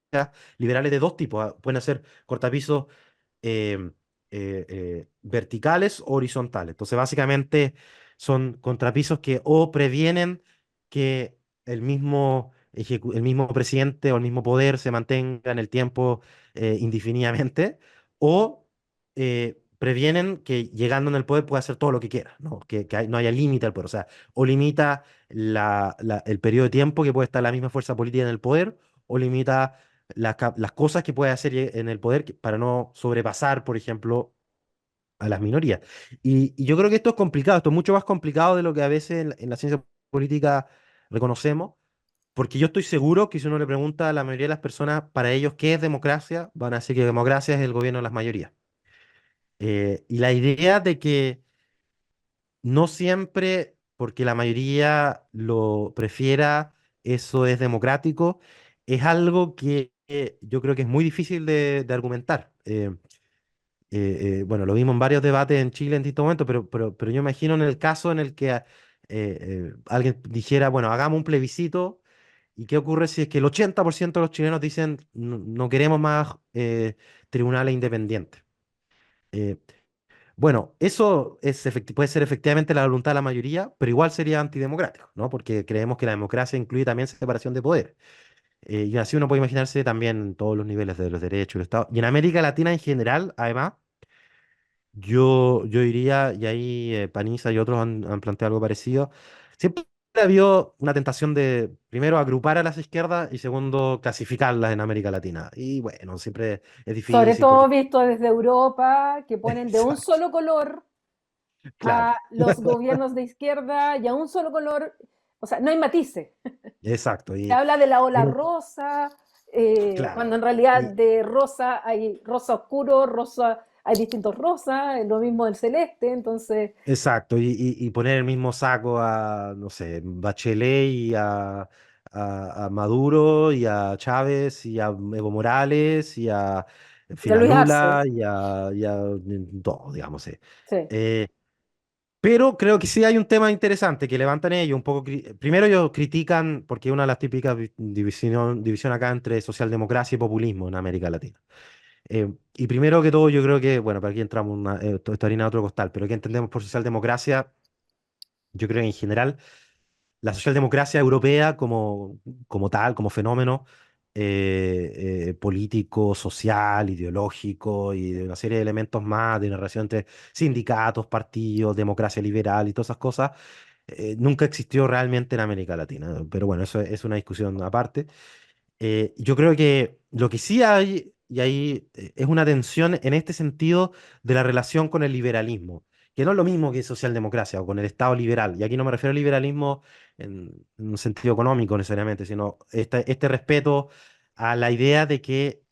liberales de dos tipos. Pueden ser cortapisos eh, verticales o horizontales. Entonces, básicamente son contrapisos que o previenen que el mismo presidente o el mismo poder se mantenga en el tiempo indefinidamente, o previenen que llegando en el poder pueda hacer todo lo que quiera, ¿no? Que no haya límite al poder. O sea, o limita el periodo de tiempo que puede estar la misma fuerza política en el poder, o limita las cosas que puede hacer en el poder para no sobrepasar, por ejemplo, a las minorías. Y yo creo que esto es complicado, esto es mucho más complicado de lo que a veces en la ciencia política reconocemos, porque yo estoy seguro que si uno le pregunta a la mayoría de las personas para ellos qué es democracia, van a decir que democracia es el gobierno de las mayorías. Y la idea de que no siempre, porque la mayoría lo prefiera, eso es democrático, es algo que yo creo que es muy difícil de argumentar. Bueno, lo vimos en varios debates en Chile en distintos momentos, pero yo imagino en el caso en el que alguien dijera, bueno, hagamos un plebiscito, ¿y qué ocurre si es que el 80% de los chilenos dicen no, no queremos más tribunales independientes? Eh, bueno, eso puede ser efectivamente la voluntad de la mayoría, pero igual sería antidemocrático, ¿no? Porque creemos que la democracia incluye también separación de poder. Y así uno puede imaginarse también en todos los niveles de los derechos del Estado. Y en América Latina en general, además, yo diría, y ahí Paniza y otros han planteado algo parecido, siempre ha habido una tentación de, primero, agrupar a las izquierdas y segundo, clasificarlas en América Latina. Y bueno, siempre es
Sobre
difícil
todo
porque...
visto desde Europa, que ponen de un
Exacto,
solo color
claro,
a los gobiernos de izquierda y a un solo color, o sea, no hay matices.
exacto.
Se habla de la ola
Uno-
rosa, cuando
claro,
en realidad
y,
de rosa hay rosa oscuro, rosa, hay distintos rosas, lo mismo del celeste, entonces,
exacto. Y poner el mismo saco a, no sé, Bachelet y a Maduro y a Chávez y a Evo Morales y en
y
fin,
a
a
Luis Arce,
Lula y a todo, digamos.
sí.
Eh, pero creo que sí hay un tema interesante que levantan ellos un poco. Primero ellos critican, porque es una de las típicas división acá entre socialdemocracia y populismo en América Latina. Y primero que todo, yo creo que, bueno, para aquí entramos esto harina de otro costal, pero ¿qué entendemos por socialdemocracia? Yo creo que en general la socialdemocracia europea como tal, como fenómeno político, social, ideológico y de una serie de elementos más, de una relación entre sindicatos, partidos, democracia liberal y todas esas cosas, nunca existió realmente en América Latina. Pero bueno, eso es una discusión aparte. Yo creo que lo que sí hay y ahí es una tensión en este sentido de la relación con el liberalismo, que no es lo mismo que socialdemocracia o con el Estado liberal. Y aquí no me refiero al liberalismo en un sentido económico necesariamente, sino este respeto a la idea de que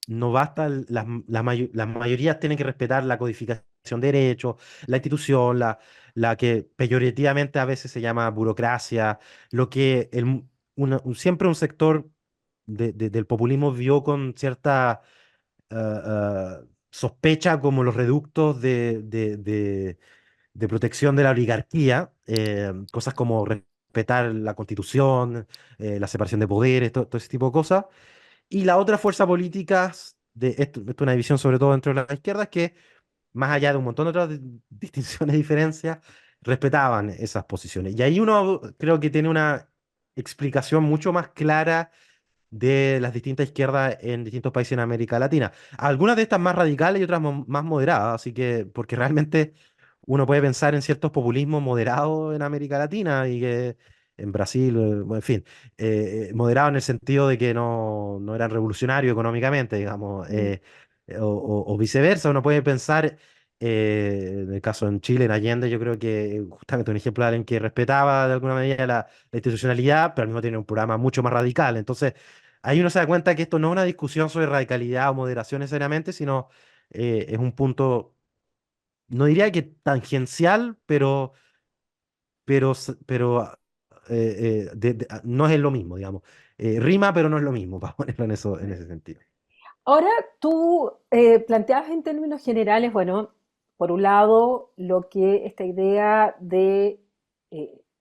no basta, las mayorías tienen que respetar la codificación de derechos, la institución, la que peyorativamente a veces se llama burocracia, lo que siempre un sector del populismo vio con cierta sospecha como los reductos de protección de la oligarquía, cosas como respetar la constitución, la separación de poderes, todo ese tipo de cosas. Y la otra fuerza política, esto es una división sobre todo dentro de la izquierda, es que más allá de un montón de otras distinciones y diferencias, respetaban esas posiciones. Y ahí uno creo que tiene una explicación mucho más clara de las distintas izquierdas en distintos países en América Latina. Algunas de estas más radicales y otras más moderadas, así que, porque realmente uno puede pensar en ciertos populismos moderados en América Latina y que en Brasil, bueno, en fin, moderados en el sentido de que no eran revolucionarios económicamente, digamos,
Mm,
o viceversa. Uno puede pensar, en el caso en Chile, en Allende, yo creo que justamente un ejemplo de alguien que respetaba de alguna manera la institucionalidad, pero al mismo tiempo tiene un programa mucho más radical. Entonces, ahí uno se da cuenta que esto no es una discusión sobre radicalidad o moderación necesariamente, sino es un punto, no diría que tangencial, pero no es lo mismo, digamos. Rima, pero no es lo mismo, para ponerlo en ese sentido.
Ahora tú planteabas en términos generales, bueno, por un lado, lo que esta idea de,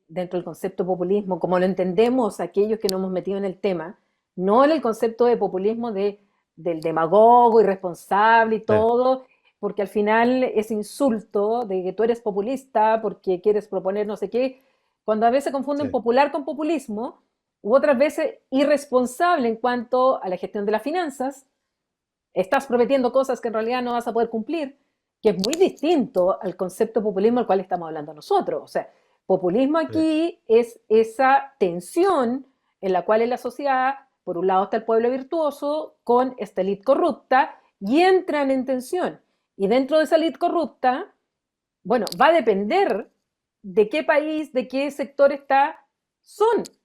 dentro del concepto de populismo, como lo entendemos aquellos que no hemos metido en el tema, no en el concepto de populismo del demagogo irresponsable y
Sí,
todo, porque al final es insulto de que tú eres populista porque quieres proponer no sé qué, cuando a veces confunden
sí,
popular con populismo, u otras veces irresponsable en cuanto a la gestión de las finanzas, estás prometiendo cosas que en realidad no vas a poder cumplir, que es muy distinto al concepto de populismo al cual estamos hablando nosotros. O sea, populismo
sí,
aquí es esa tensión en la cual en la sociedad, por un lado está el pueblo virtuoso con esta élite corrupta y entran en tensión. Y dentro de esa élite corrupta, bueno, va a depender de qué país, de qué sector está,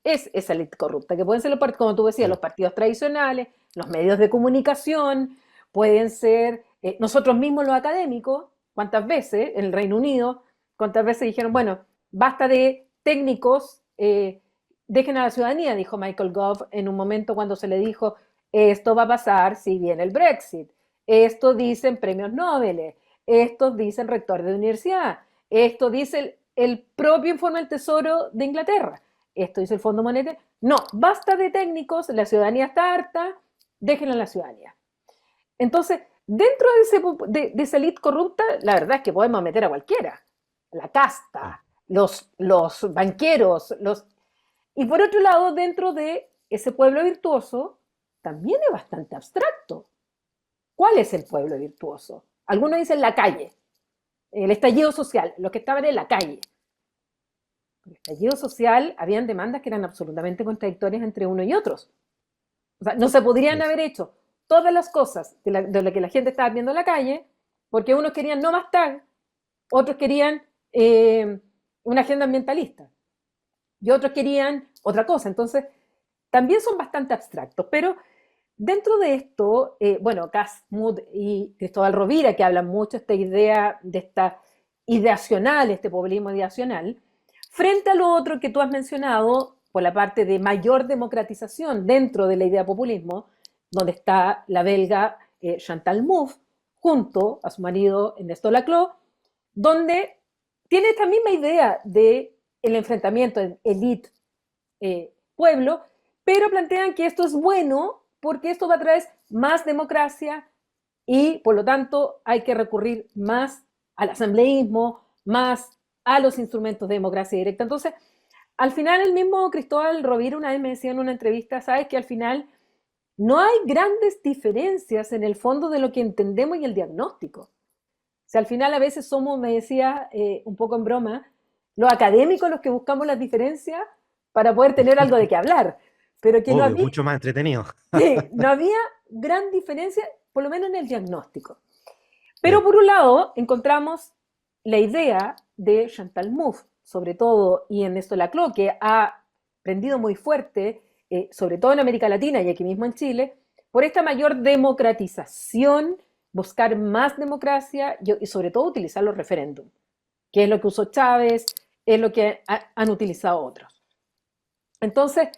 es esa élite corrupta, que pueden ser, como tú decías,
sí,
los partidos tradicionales, los medios de comunicación, pueden ser nosotros mismos los académicos, cuántas veces en el Reino Unido, cuántas veces dijeron,
sí,
bueno, basta de técnicos, dejen a la ciudadanía, dijo Michael Gove en un momento cuando se le dijo, esto va a pasar si viene el Brexit, esto dicen premios Nobel, esto dice el rector de universidad, esto dice el propio informe del Tesoro de Inglaterra, esto dice el Fondo Monetario. No, basta de técnicos, la ciudadanía está harta, déjenla a la ciudadanía. Entonces, dentro de esa elite corrupta, la verdad es que podemos meter a cualquiera, la
sí,
casta, los banqueros, y por otro lado, dentro de ese pueblo virtuoso, también es bastante abstracto. ¿Cuál es el pueblo virtuoso? Algunos dicen la calle, el estallido social, los que estaban en la calle. El estallido social, habían demandas que eran absolutamente contradictorias entre uno y otros. O sea, no se podrían
sí,
haber hecho todas las cosas de lo que la gente estaba viendo en la calle, porque unos querían no más tag, otros querían una agenda ambientalista y otros querían otra cosa. Entonces, también son bastante abstractos, pero dentro de esto, bueno, Cas Mood y Cristóbal Rovira, que hablan mucho de esta idea, de esta ideacional, este populismo ideacional, frente a lo otro que tú has mencionado, por la parte de mayor democratización dentro de la idea de populismo, donde está la belga Chantal Mouffe, junto a su marido Ernesto Laclau, donde tiene esta misma idea de el enfrentamiento élite-pueblo, pero plantean que esto es bueno porque esto va a traer más democracia y por lo tanto hay que recurrir más al asambleísmo, más a los instrumentos de democracia directa. Entonces, al final el mismo Cristóbal Rovira una vez me decía en una entrevista, sabes que al final no hay grandes diferencias en el fondo de lo que entendemos y el diagnóstico. O sea, al final a veces somos, me decía un poco en broma, los académicos los que buscamos las diferencias para poder tener algo de qué hablar. pero que no
Obvio,
había,
mucho más entretenido.
sí, no había gran diferencia, por lo menos en el diagnóstico. Pero
Sí.
por un lado encontramos la idea de Chantal Mouffe, sobre todo, y en esto Laclau, que ha prendido muy fuerte, sobre todo en América Latina y aquí mismo en Chile, por esta mayor democratización, buscar más democracia y sobre todo utilizar los referéndums, que es lo que usó Chávez, es lo que han utilizado otros. Entonces,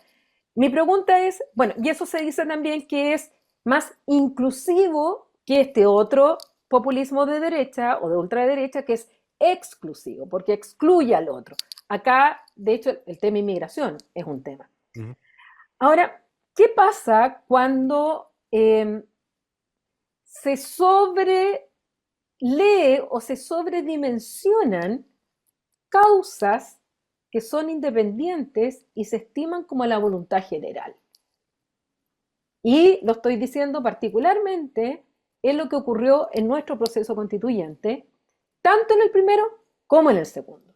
mi pregunta es, bueno, y eso se dice también que es más inclusivo que este otro populismo de derecha o de ultraderecha que es exclusivo, porque excluye al otro. Acá, de hecho, el tema inmigración es un tema.
Ujú.
Ahora, ¿qué pasa cuando se sobre lee o se sobredimensionan causas que son independientes y se estiman como la voluntad general? Y lo estoy diciendo particularmente en lo que ocurrió en nuestro proceso constituyente, tanto en el primero como en el segundo.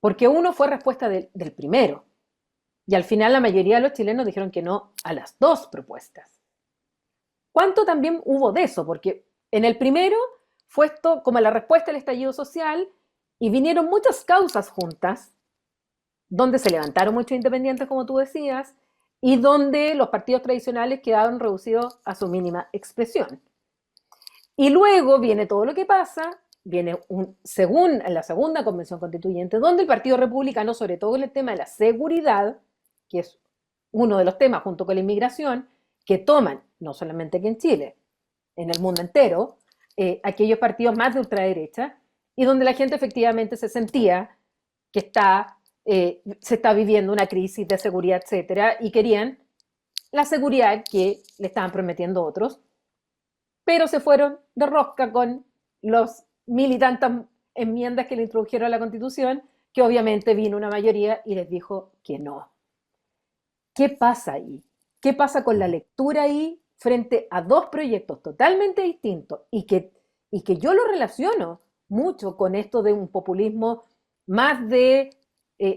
Porque uno fue respuesta del primero. Y al final la mayoría de los chilenos dijeron que no a las dos propuestas. ¿Cuánto también hubo de eso? Porque en el primero fue esto como la respuesta al estallido social y vinieron muchas causas juntas donde se levantaron muchos independientes, como tú decías, y donde los partidos tradicionales quedaron reducidos a su mínima expresión. Y luego viene todo lo que pasa, viene según en la segunda convención constituyente, donde el Partido Republicano, sobre todo en el tema de la seguridad, que es uno de los temas junto con la inmigración, que toman, no solamente aquí en Chile, en el mundo entero, aquellos partidos más de ultraderecha, y donde la gente efectivamente se sentía que se está viviendo una crisis de seguridad, etcétera, y querían la seguridad que le estaban prometiendo otros, pero se fueron de rosca con los mil y tantas enmiendas que le introdujeron a la Constitución, que obviamente vino una mayoría y les dijo que no. ¿Qué pasa ahí? ¿Qué pasa con la
Ujú.
lectura ahí frente a dos proyectos totalmente distintos y que yo lo relaciono mucho con esto de un populismo más de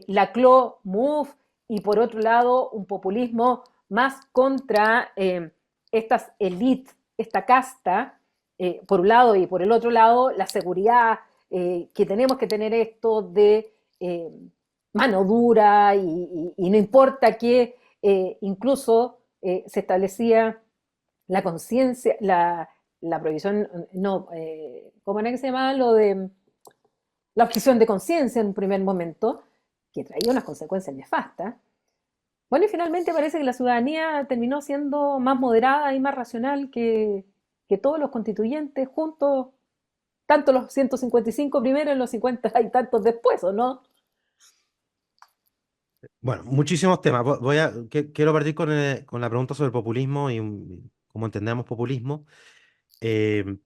Laclau, Mouffe y por otro lado un populismo más contra estas élites, esta casta, por un lado y por el otro lado la seguridad, que tenemos que tener esto de mano dura y no importa que incluso se establecía la conciencia, la prohibición, no, ¿cómo era que se llamaba? Lo de la objeción de conciencia en un primer momento, que traía unas consecuencias nefastas. Bueno, y finalmente parece que la ciudadanía terminó siendo más moderada y más racional que todos los constituyentes juntos, tanto los 155 primero y los 50 y tantos después, ¿o no?
Bueno, muchísimos temas. Quiero partir con la pregunta sobre el populismo y cómo entendemos populismo. Eh,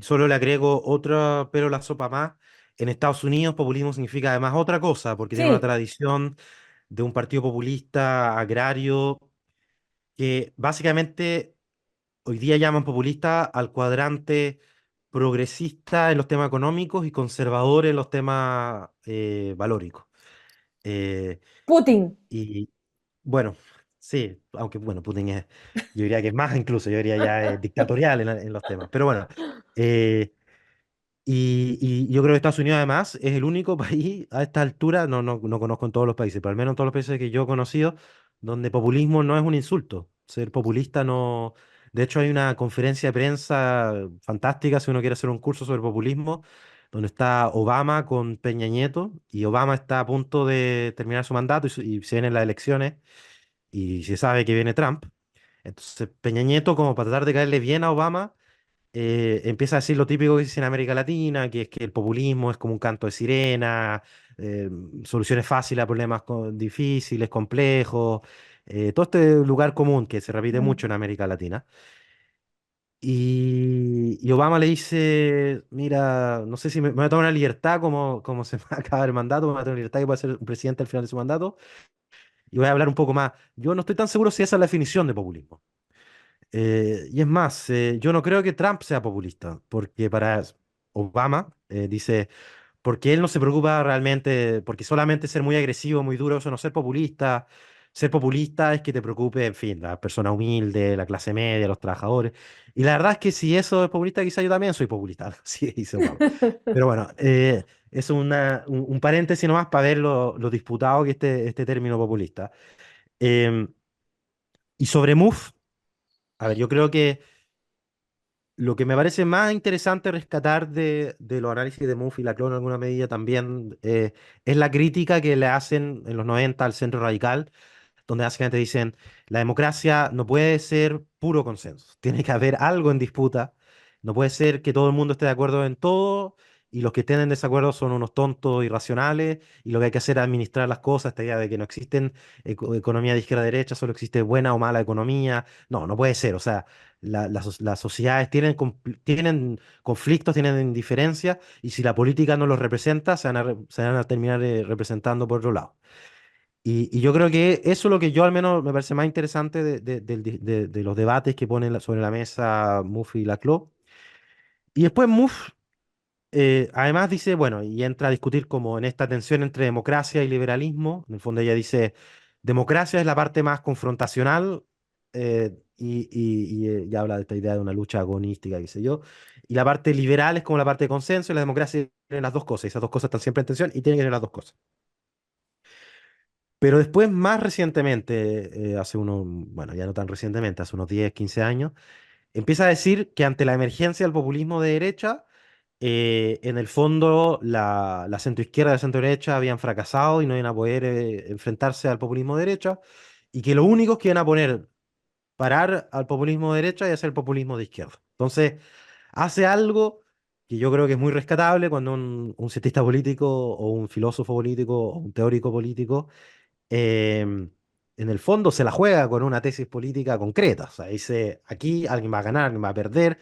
Solo le agrego otra, pero la sopa más. En Estados Unidos, populismo significa además otra cosa, porque tiene una
Sí,
tradición de un partido populista agrario que básicamente hoy día llaman populista al cuadrante progresista en los temas económicos y conservador en los temas valóricos. Eh,
Putin.
y bueno, sí, aunque bueno, Putin es, yo diría que es más incluso, yo diría ya es dictatorial en los temas. Pero bueno, eh, y yo creo que Estados Unidos además es el único país a esta altura, no conozco en todos los países, pero al menos en todos los países que yo he conocido, donde populismo no es un insulto. Ser populista no... De hecho, hay una conferencia de prensa fantástica si uno quiere hacer un curso sobre populismo, donde está Obama con Peña Nieto, y Obama está a punto de terminar su mandato y se vienen las elecciones, y se sabe que viene Trump. Entonces, Peña Nieto, como para tratar de caerle bien a Obama, empieza a decir lo típico que dice en América Latina, que es que el populismo es como un canto de sirena, eh, soluciones fáciles a problemas difíciles, complejos, todo este lugar común que se repite mucho en América Latina. Y Obama le dice, mira, no sé si me voy a tomar una libertad como se me va a acabar el mandato, me voy a tomar una libertad que puede ser un presidente al final de su mandato, y voy a hablar un poco más. Yo no estoy tan seguro si esa es la definición de populismo. Y es más, yo no creo que Trump sea populista, porque para Obama, dice, porque él no se preocupa realmente, porque solamente ser muy agresivo, muy duro, eso no es ser populista, ser populista es que te preocupe, en fin, la persona humilde, la clase media, los trabajadores. Y la verdad es que si eso es populista, quizá yo también soy populista. Sí, dice Obama. Pero bueno, es un paréntesis nomás para ver lo disputado que este término populista. Em, y sobre MUF, a ver, yo creo que lo que me parece más interesante rescatar de los análisis de MUF y Laclau en alguna medida también es la crítica que le hacen en los 90 al centro radical, donde básicamente dicen, la democracia no puede ser puro consenso, tiene que haber algo en disputa, no puede ser que todo el mundo esté de acuerdo en todo y los que estén en desacuerdo son unos tontos irracionales y lo que hay que hacer es administrar las cosas, esta idea de que no existen economía de izquierda-derecha, solo existe buena o mala economía, no, no puede ser, o sea, las sociedades tienen conflictos, tienen diferencias y si la política no los representa, se van a terminar representando por otro lado. Y yo creo que eso es lo que yo al menos me parece más interesante de los debates que ponen sobre la mesa Muff y Laclau. Y después Muff, además dice, bueno, y entra a discutir como en esta tensión entre democracia y liberalismo. En el fondo ella dice, democracia es la parte más confrontacional y habla de esta idea de una lucha agonística, qué sé yo. Y la parte liberal es como la parte de consenso y la democracia tiene las dos cosas. Y esas dos cosas están siempre en tensión y tienen que tener las dos cosas. Pero después, más recientemente, hace unos, bueno, ya no tan recientemente, hace unos 10 15 años, empieza a decir que ante la emergencia del populismo de derecha, en el fondo la centroizquierda y la centroderecha habían fracasado y no iban a poder enfrentarse al populismo de derecha, y que lo únicos que iban a poner parar al populismo de derecha y hacer el populismo de izquierda. Entonces, hace algo que yo creo que es muy rescatable cuando un cientista político o un filósofo político o un teórico político en el fondo se la juega con una tesis política concreta. O sea, dice, aquí alguien va a ganar, alguien va a perder.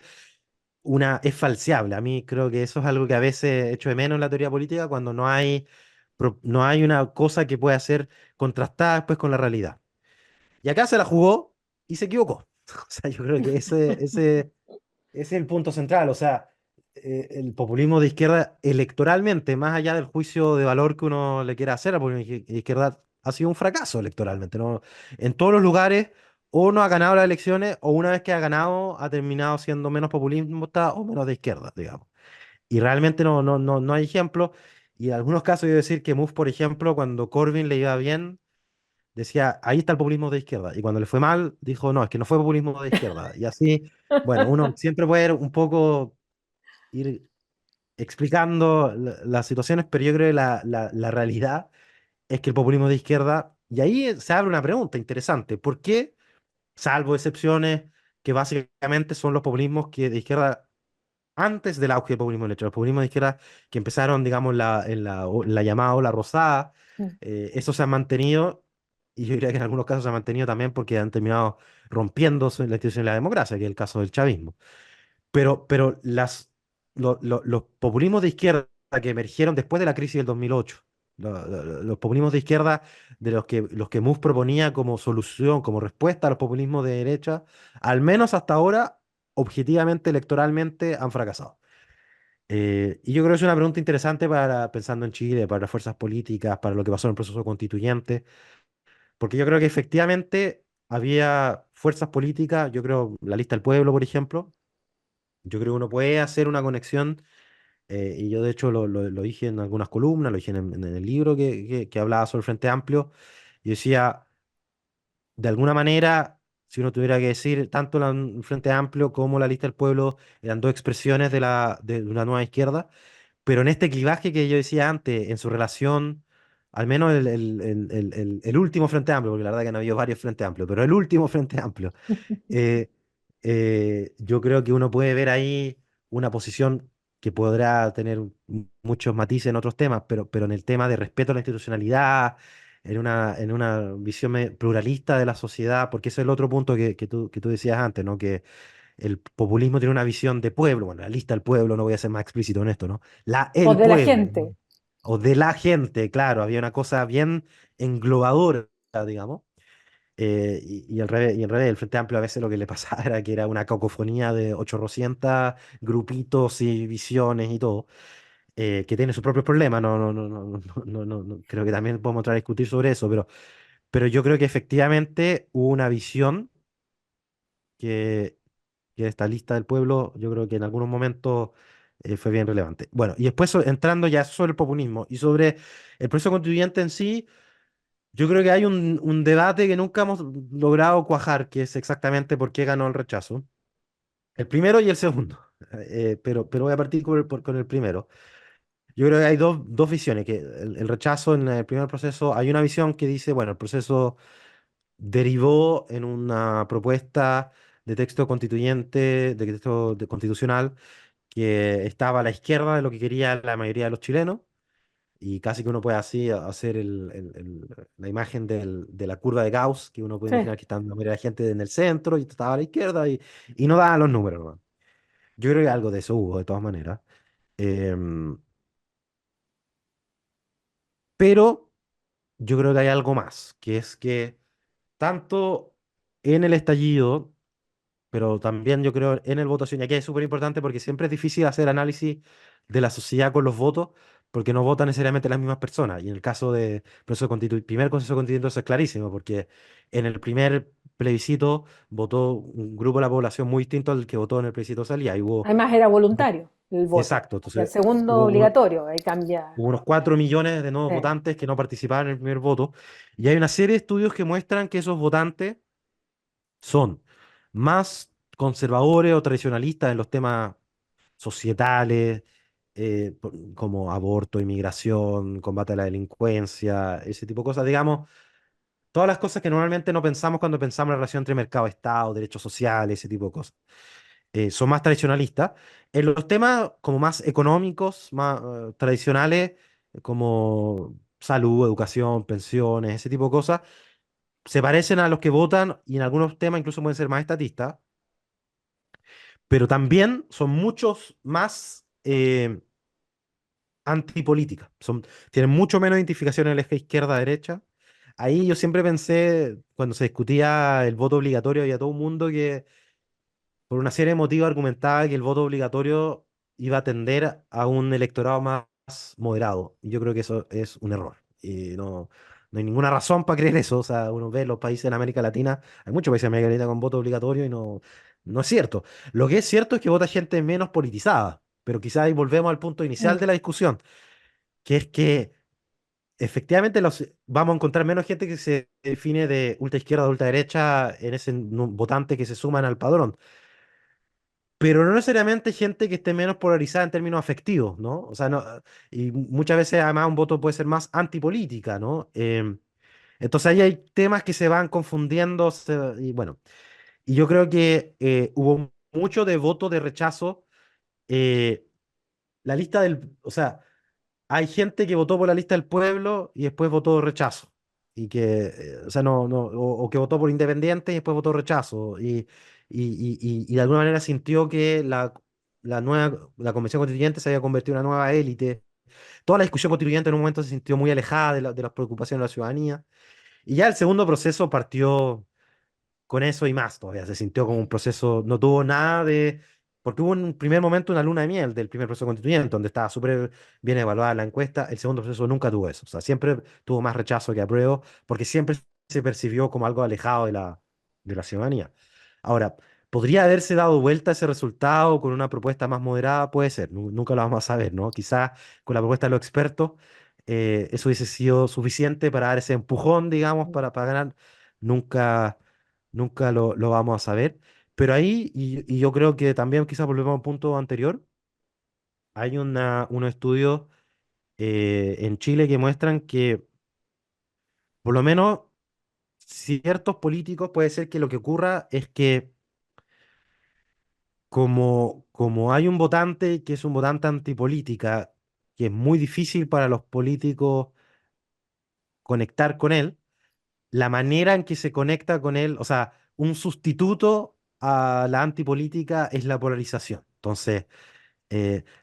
Es falseable. A mí creo que eso es algo que a veces echo de menos en la teoría política cuando no hay una cosa que pueda ser contrastada después con la realidad. Y acá se la jugó y se equivocó. O sea, yo creo que ese es el punto central, o sea, el populismo de izquierda electoralmente, más allá del juicio de valor que uno le quiera hacer al populismo de izquierda, ha sido un fracaso electoralmente, ¿no? En todos los lugares, o no ha ganado las elecciones, o una vez que ha ganado, ha terminado siendo menos populista o menos de izquierda, digamos. Y realmente no hay ejemplos. Y en algunos casos, yo decir que MUF, por ejemplo, cuando Corbyn le iba bien, decía, ahí está el populismo de izquierda. Y cuando le fue mal, dijo, no, es que no fue populismo de izquierda. Y así, bueno, uno siempre puede un poco ir explicando las situaciones, pero yo creo que la realidad es que el populismo de izquierda, y ahí se abre una pregunta interesante, ¿por qué, salvo excepciones que básicamente son los populismos que de izquierda antes del auge del populismo de derecha, los populismos de izquierda que empezaron, digamos, en la llamada ola rosada, eso se ha mantenido, y yo diría que en algunos casos se ha mantenido también porque han terminado rompiendo la institución de la democracia, que es el caso del chavismo. Pero los populismos de izquierda que emergieron después de la crisis del 2008, los populismos de izquierda de los que MUF proponía como solución, como respuesta a los populismos de derecha, al menos hasta ahora, objetivamente, electoralmente, han fracasado. Y yo creo que es una pregunta interesante para pensando en Chile, para las fuerzas políticas, para lo que pasó en el proceso constituyente, porque yo creo que efectivamente había fuerzas políticas, yo creo la lista del pueblo, por ejemplo, yo creo que uno puede hacer una conexión, y yo de hecho lo dije en algunas columnas, lo dije en el libro que hablaba sobre el Frente Amplio, y decía, de alguna manera, si uno tuviera que decir, tanto el Frente Amplio como la Lista del Pueblo eran dos expresiones de una nueva izquierda, pero en este clivaje que yo decía antes, en su relación, al menos el último Frente Amplio, porque la verdad que han habido varios Frente Amplios, pero el último Frente Amplio, eh, yo creo que uno puede ver ahí una posición que podrá tener muchos matices en otros temas, pero en el tema de respeto a la institucionalidad, en una visión pluralista de la sociedad, porque ese es el otro punto que tú decías antes, ¿no? Que el populismo tiene una visión de pueblo, bueno, la lista del pueblo, no voy a ser más explícito en esto, ¿no?
O
El
de la
pueblo,
gente.
¿no? O de la gente, claro, había una cosa bien englobadora, digamos. Y al revés, el Frente Amplio a veces lo que le pasaba era que era una cacofonía de 800 grupitos y visiones y todo, que tiene sus propios problemas, creo que también podemos entrar a discutir sobre eso, pero yo creo que efectivamente hubo una visión que, que esta lista del pueblo, yo creo que en algunos momentos fue bien relevante. Bueno, y después entrando ya sobre el populismo y sobre el proceso constituyente en sí, yo creo que hay un debate que nunca hemos logrado cuajar, que es exactamente por qué ganó el rechazo. El primero y el segundo. Pero voy a partir con el primero. Yo creo que hay dos visiones, que el rechazo en el primer proceso, hay una visión que dice, bueno, el proceso derivó en una propuesta de texto constituyente, de texto constitucional, que estaba a la izquierda de lo que quería la mayoría de los chilenos, y casi que uno puede así hacer la imagen de la curva de Gauss, que uno puede
Sí.
imaginar que está la mayoría de la gente en el centro y estaba a la izquierda, y no daban los números, ¿no? Yo creo que algo de eso hubo, de todas maneras. Em, pero yo creo que hay algo más, que es que tanto en el estallido, pero también yo creo en el votación, y aquí es súper importante porque siempre es difícil hacer análisis de la sociedad con los votos, porque no votan necesariamente las mismas personas. Y en el caso de primer proceso constituyente eso es clarísimo, porque en el primer plebiscito votó un grupo de la población muy distinto al que votó en el plebiscito de salida. Y hubo,
Además era voluntario el voto.
exacto,
Y el
entonces
segundo obligatorio, ahí cambia.
hubo unos 4 millones de nuevos
Sí.
votantes que no participaban en el primer voto. Y hay una serie de estudios que muestran que esos votantes son más conservadores o tradicionalistas en los temas societales, como aborto, inmigración, combate a la delincuencia, ese tipo de cosas. Digamos, todas las cosas que normalmente no pensamos cuando pensamos en la relación entre mercado-estado, derechos sociales, ese tipo de cosas. Son más tradicionalistas. En los temas como más económicos, más tradicionales, como salud, educación, pensiones, ese tipo de cosas, se parecen a los que votan y en algunos temas incluso pueden ser más estatistas, pero también son muchos más antipolíticas. Tienen mucho menos identificación en el eje izquierda-derecha. Ahí yo siempre pensé, cuando se discutía el voto obligatorio, había todo un mundo que por una serie de motivos argumentaba que el voto obligatorio iba a tender a un electorado más moderado. Y yo creo que eso es un error. Y no hay ninguna razón para creer eso. O sea, uno ve los países en América Latina, hay muchos países en América Latina con voto obligatorio y no es cierto. Lo que es cierto es que vota gente menos politizada. Pero quizás ahí volvemos al punto inicial
Mm.
de la discusión, que es que efectivamente vamos a encontrar menos gente que se define de ultra izquierda o ultra derecha en ese votante que se suman al padrón, pero no necesariamente gente que esté menos polarizada en términos afectivos, ¿no? O sea, no, y muchas veces además un voto puede ser más antipolítica, ¿no? Entonces ahí hay temas que se van confundiendo y bueno, y yo creo que hubo mucho de voto de rechazo. eh, o sea, hay gente que votó por la lista del pueblo y después votó rechazo. Y que, o sea, o que votó por independiente y después votó rechazo. Y de alguna manera sintió que la Convención Constituyente se había convertido en una nueva élite. Toda la discusión constituyente en un momento se sintió muy alejada de las preocupaciones de la ciudadanía. Y ya el segundo proceso partió con eso y más todavía. Se sintió como un proceso, no tuvo nada de... Porque hubo en un primer momento una luna de miel del primer proceso constituyente, donde estaba súper bien evaluada la encuesta. El segundo proceso nunca tuvo eso. O sea, siempre tuvo más rechazo que apruebo, porque siempre se percibió como algo alejado de la ciudadanía. Ahora, ¿podría haberse dado vuelta ese resultado con una propuesta más moderada? Puede ser, nunca lo vamos a saber, ¿no? Quizás con la propuesta de los expertos, eso hubiese sido suficiente para dar ese empujón, digamos, para ganar. Nunca. Nunca lo vamos a saber. Pero ahí, y yo creo que también quizás volvemos a un punto anterior, hay unos estudios en Chile que muestran que por lo menos ciertos políticos puede ser que lo que ocurra es que como hay un votante que es un votante antipolítica, que es muy difícil para los políticos conectar con él, la manera en que se conecta con él, o sea, un sustituto a la antipolítica es la polarización. Entonces,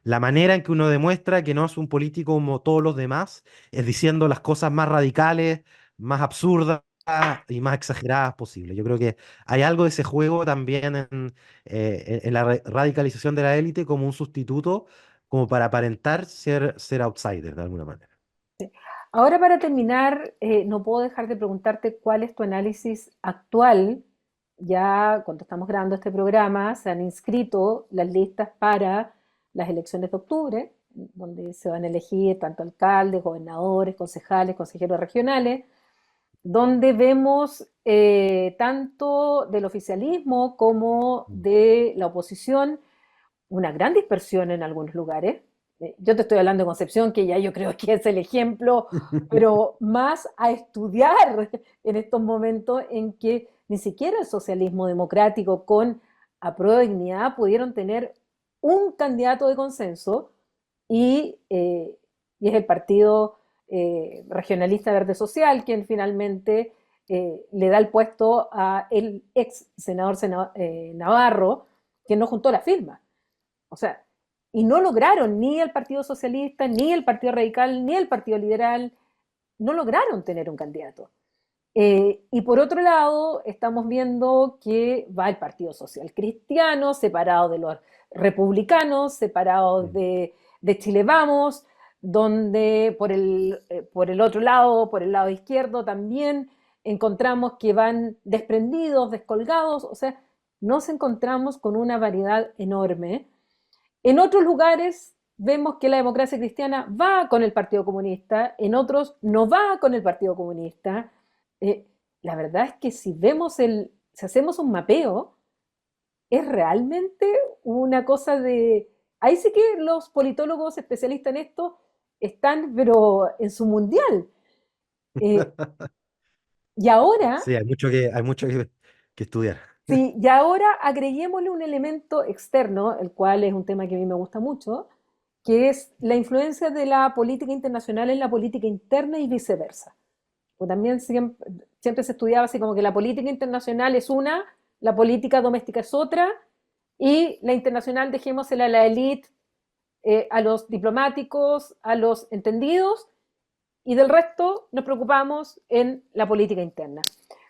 la manera en que uno demuestra que no es un político como todos los demás es diciendo las cosas más radicales, más absurdas y más exageradas posible. Yo creo que hay algo de ese juego también en la radicalización de la élite como un sustituto, como para aparentar ser outsider de alguna manera.
Ahora para terminar, no puedo dejar de preguntarte cuál es tu análisis actual. Ya cuando estamos grabando este programa, se han inscrito las listas para las elecciones de octubre, donde se van a elegir tanto alcaldes, gobernadores, concejales, consejeros regionales, donde vemos tanto del oficialismo como
Mm.
de la oposición una gran dispersión en algunos lugares. Yo te estoy hablando de Concepción, que ya yo creo que es el ejemplo, pero más a estudiar en estos momentos en que ni siquiera el socialismo democrático con apruebo dignidad pudieron tener un candidato de consenso y es el partido regionalista verde social quien finalmente le da el puesto a el ex senador Navarro, que no juntó la firma. O sea, y no lograron ni el Partido Socialista, ni el Partido Radical, ni el Partido Liberal, no lograron tener un candidato. Y por otro lado, estamos viendo que va el Partido Social Cristiano, separado de los republicanos, separado
Mm.
de Chile Vamos, donde por el otro lado, por el lado izquierdo también encontramos que van desprendidos, descolgados, o sea, nos encontramos con una variedad enorme. En otros lugares vemos que la democracia cristiana va con el Partido Comunista, en otros no va con el Partido Comunista. Eh, la verdad es que si hacemos un mapeo, es realmente una cosa de... Ahí sí que los politólogos especialistas en esto están, pero en su mundial. Eh, y ahora,
Sí, hay mucho que estudiar.
sí, y ahora agreguémosle un elemento externo, el cual es un tema que a mí me gusta mucho, que es la influencia de la política internacional en la política interna y viceversa. Pues también siempre se estudiaba así como que la política internacional es una, la política doméstica es otra, y la internacional dejémosela a la élite, a los diplomáticos, a los entendidos, y del resto nos preocupamos en la política interna.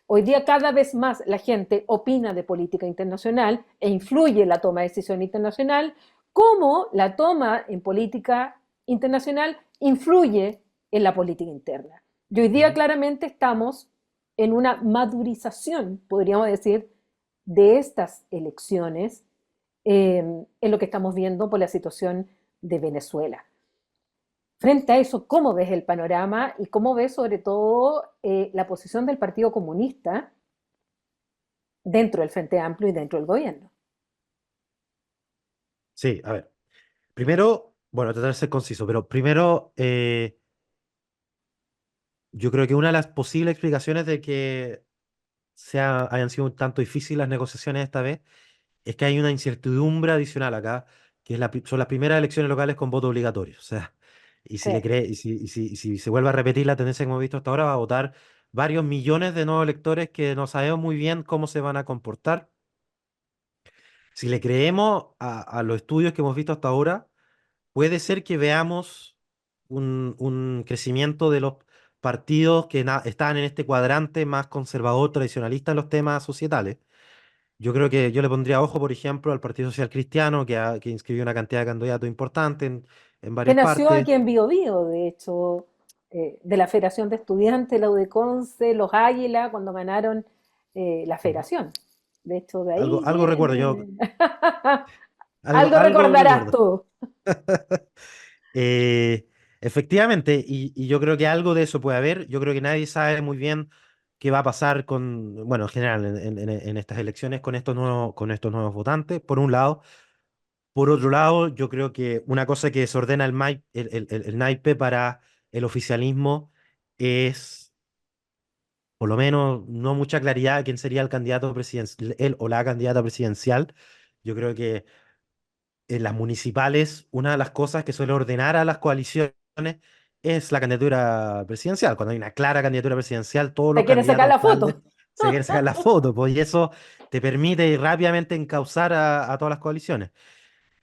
Hoy día cada vez más la gente opina de política internacional e influye en la toma de decisión internacional, como la toma en política internacional influye en la política interna. Y hoy día
Ujú.
claramente estamos en una madurización, podríamos decir, de estas elecciones en lo que estamos viendo por la situación de Venezuela. Frente a eso, ¿cómo ves el panorama y cómo ves sobre todo la posición del Partido Comunista dentro del Frente Amplio y dentro del gobierno?
Sí, a ver. Primero, bueno, tratar de ser conciso, pero primero, yo creo que una de las posibles explicaciones de que hayan sido un tanto difíciles las negociaciones esta vez es que hay una incertidumbre adicional acá, que es son las primeras elecciones locales con voto obligatorio. O sea, y si
Sí.
le cree, y si se vuelve a repetir la tendencia que hemos visto hasta ahora, va a votar varios millones de nuevos electores que no sabemos muy bien cómo se van a comportar. Si le creemos a los estudios que hemos visto hasta ahora, puede ser que veamos un crecimiento de los partidos que están en este cuadrante más conservador, tradicionalista en los temas societales. Yo creo que yo le pondría ojo, por ejemplo, al Partido Social Cristiano, que inscribió una cantidad de candidatos importante en
Que
varias
nació
partes.
aquí en Biobío, de hecho, de la Federación de Estudiantes, la UDECONCE, los Águila, cuando ganaron la
Ujú.
federación. De hecho, de ahí
Algo recuerdo,
viene. Algo
algo
recordarás
recuerdo.
tú.
Eh, efectivamente, y yo creo que algo de eso puede haber. Yo creo que nadie sabe muy bien qué va a pasar con, bueno, en general, en estas elecciones con estos nuevos votantes, por un lado. Por otro lado, yo creo que una cosa que desordena el naipe para el oficialismo es, por lo menos, no mucha claridad de quién sería el candidato presidencial, él o la candidata presidencial. Yo creo que en las municipales, una de las cosas que suele ordenar a las coaliciones es la candidatura presidencial. Cuando hay una clara candidatura presidencial, todos
¿Te
los
quieres sacar
candidatos
la
alcaldes
foto?
se quieren sacar la foto, pues, y eso te permite rápidamente encauzar a todas las coaliciones.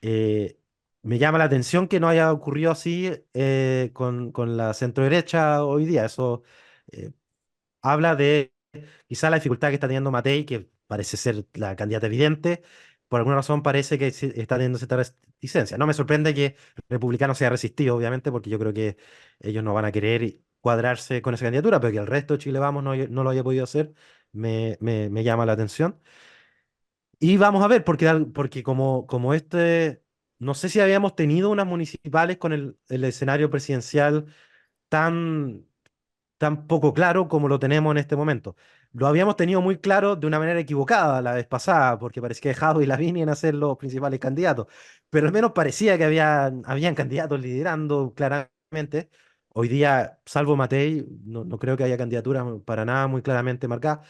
Eh, Me llama la atención que no haya ocurrido así con la centro-derecha hoy día. Eso eh, habla de quizá la dificultad que está teniendo Matei, que parece ser la candidata evidente. Por alguna razón parece que sí está teniendo cierta resistencia. No me sorprende que el republicano se haya resistido, obviamente, porque yo creo que ellos no van a querer, cuadrarse con esa candidatura, pero que el resto de Chile Vamos no lo haya podido hacer, me llama la atención. Y vamos a ver, porque como no sé si habíamos tenido unas municipales con el escenario presidencial tan, tan poco claro como lo tenemos en este momento. Lo habíamos tenido muy claro de una manera equivocada la vez pasada, porque parecía que Jado y Lavín iban a ser los principales candidatos, pero al menos parecía que habían candidatos liderando claramente. Hoy día, salvo Matei, no creo que haya candidaturas para nada muy claramente marcadas.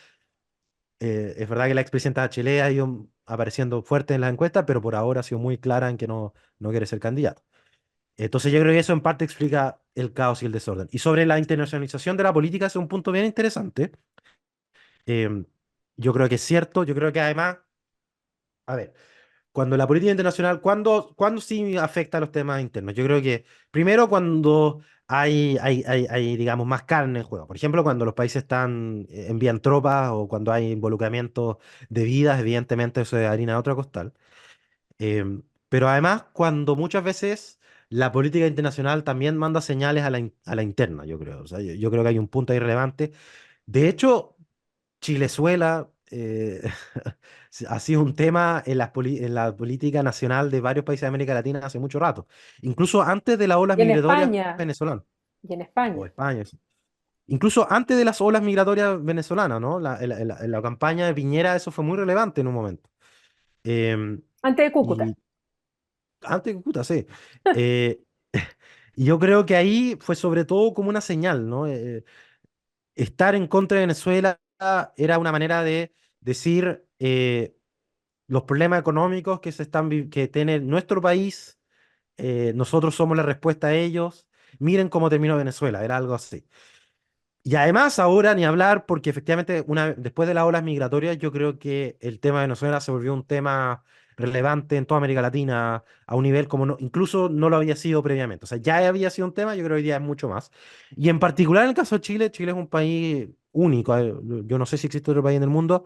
Es verdad que la expresidenta Bachelet ha ido apareciendo fuerte en las encuestas, pero por ahora ha sido muy clara en que no quiere ser candidato. Entonces yo creo que eso en parte explica el caos y el desorden. Y sobre la internacionalización de la política, ese es un punto bien interesante. Em, yo creo que es cierto, yo creo que además, a ver, cuando la política internacional, ¿cuándo sí afecta a los temas internos? Yo creo que primero cuando hay, digamos, más carne en juego. Por ejemplo, cuando los países envían tropas o cuando hay involucramiento de vidas, evidentemente eso es harina de otra costal. Pero además, cuando muchas veces la política internacional también manda señales a la interna, yo creo. O sea, yo creo que hay un punto ahí relevante. De hecho, Chilezuela ha sido un tema en la política nacional de varios países de América Latina hace mucho rato. Incluso antes de las olas
Y en
migratorias
España,
venezolanas,
y en
o
España,
España. Sí. Incluso antes de las olas migratorias venezolanas, ¿no? En la campaña de Piñera eso fue muy relevante en un momento. Em,
antes de Cúcuta.
y antes de Cúcuta, sí. Eh, y yo creo que ahí fue sobre todo como una señal, ¿no? Estar en contra de Venezuela era una manera de decir los problemas económicos que tiene nuestro país, nosotros somos la respuesta a ellos, miren cómo terminó Venezuela, era algo así. Y además ahora ni hablar, porque efectivamente después de las olas migratorias yo creo que el tema de Venezuela se volvió un tema relevante en toda América Latina a un nivel como incluso no lo había sido previamente. O sea, ya había sido un tema, yo creo que hoy día es mucho más. Y en particular en el caso de Chile, Chile es un país único. Yo no sé si existe otro país en el mundo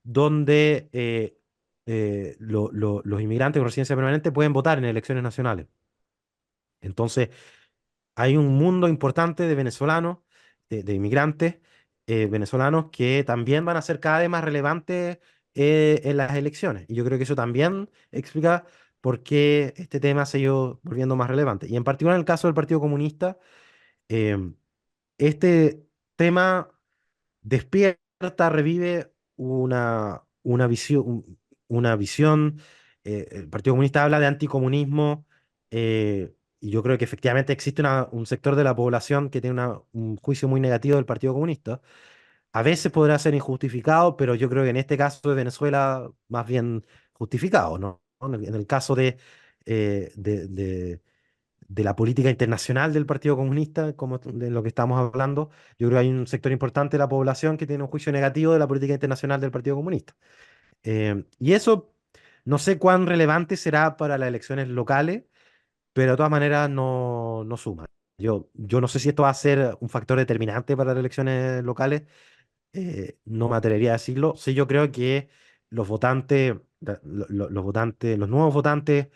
donde los inmigrantes con residencia permanente pueden votar en elecciones nacionales. Entonces, hay un mundo importante de venezolanos, de inmigrantes venezolanos que también van a ser cada vez más relevantes en las elecciones. Y yo creo que eso también explica por qué este tema se ha ido volviendo más relevante. Y en particular en el caso del Partido Comunista, eh, este tema despierta, revive una visión. El Partido Comunista habla de anticomunismo y yo creo que efectivamente existe un sector de la población que tiene un juicio muy negativo del Partido Comunista. A veces podrá ser injustificado, pero yo creo que en este caso de Venezuela, más bien justificado, ¿no? En el caso de la política internacional del Partido Comunista, como de lo que estamos hablando, yo creo que hay un sector importante de la población que tiene un juicio negativo de la política internacional del Partido Comunista. Y eso no sé cuán relevante será para las elecciones locales, pero de todas maneras no suma. Yo no sé si esto va a ser un factor determinante para las elecciones locales, no me atrevería a decirlo. Sí, yo creo que los votantes, los votantes, los nuevos votantes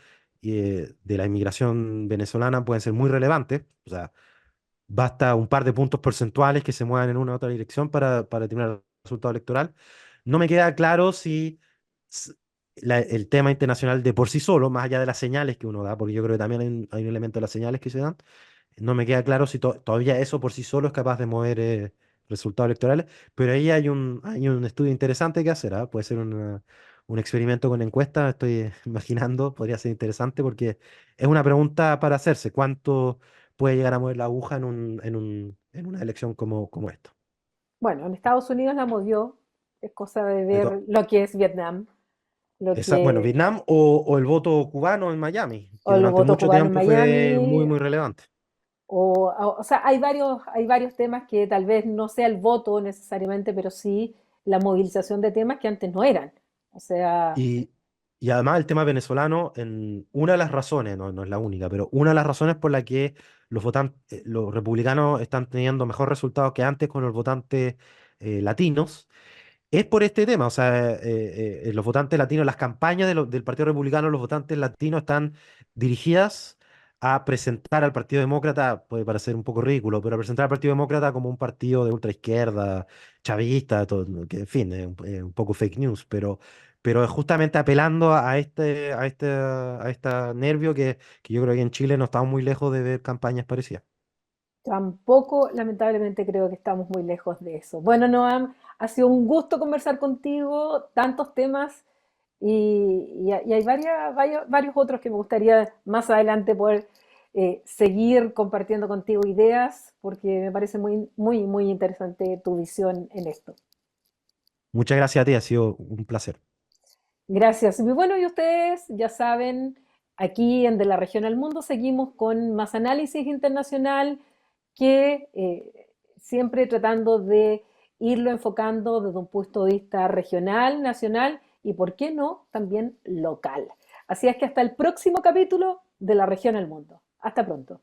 de la inmigración venezolana pueden ser muy relevantes. O sea, basta un par de puntos porcentuales que se muevan en una u otra dirección para tener el resultado electoral. No me queda claro si s- el tema internacional de por sí solo, más allá de las señales que uno da, porque yo creo que también hay un elemento de las señales que se dan, no me queda claro si todavía eso por sí solo es capaz de mover resultados electorales, pero ahí hay un estudio interesante que hacer, ¿ah? Puede ser un experimento con encuestas, estoy imaginando, podría ser interesante porque es una pregunta para hacerse, ¿cuánto puede llegar a mover la aguja en una elección como esto?
Bueno, en Estados Unidos la movió, es cosa de
De
ver
to-
lo que es Vietnam, lo
Bueno,
que,
Vietnam o el voto cubano en Miami, que
o el
durante
voto
mucho
cubano en
tiempo fue muy,
Miami,
muy relevante.
o sea, hay varios temas que tal vez no sea el voto necesariamente, pero sí la movilización de temas que antes no eran. O sea,
Y, y además el tema venezolano, una de las razones, no es la única, pero una de las razones por la que los republicanos están teniendo mejor resultados que antes con los votantes latinos, es por este tema. O sea, los votantes latinos, las campañas del Partido Republicano, los votantes latinos están dirigidas a presentar al Partido Demócrata, puede parecer un poco ridículo, pero a presentar al Partido Demócrata como un partido de ultraizquierda, chavista, todo, ¿no? Que en fin, es un poco fake news, pero es justamente apelando a este nervio que yo creo que en Chile no estamos muy lejos de ver campañas parecidas.
Tampoco, lamentablemente, creo que estamos muy lejos de eso. Bueno, Noam, ha sido un gusto conversar contigo, tantos temas y hay varios otros que me gustaría más adelante poder seguir compartiendo contigo ideas, porque me parece muy, muy, muy interesante tu visión en esto.
Muchas gracias a ti, ha sido un placer.
Gracias. Y bueno, y ustedes ya saben, aquí en De la Región al Mundo seguimos con más análisis internacional que siempre tratando de irlo enfocando desde un punto de vista regional, nacional y, ¿por qué no?, también local. Así es que hasta el próximo capítulo de La Región al Mundo. Hasta pronto.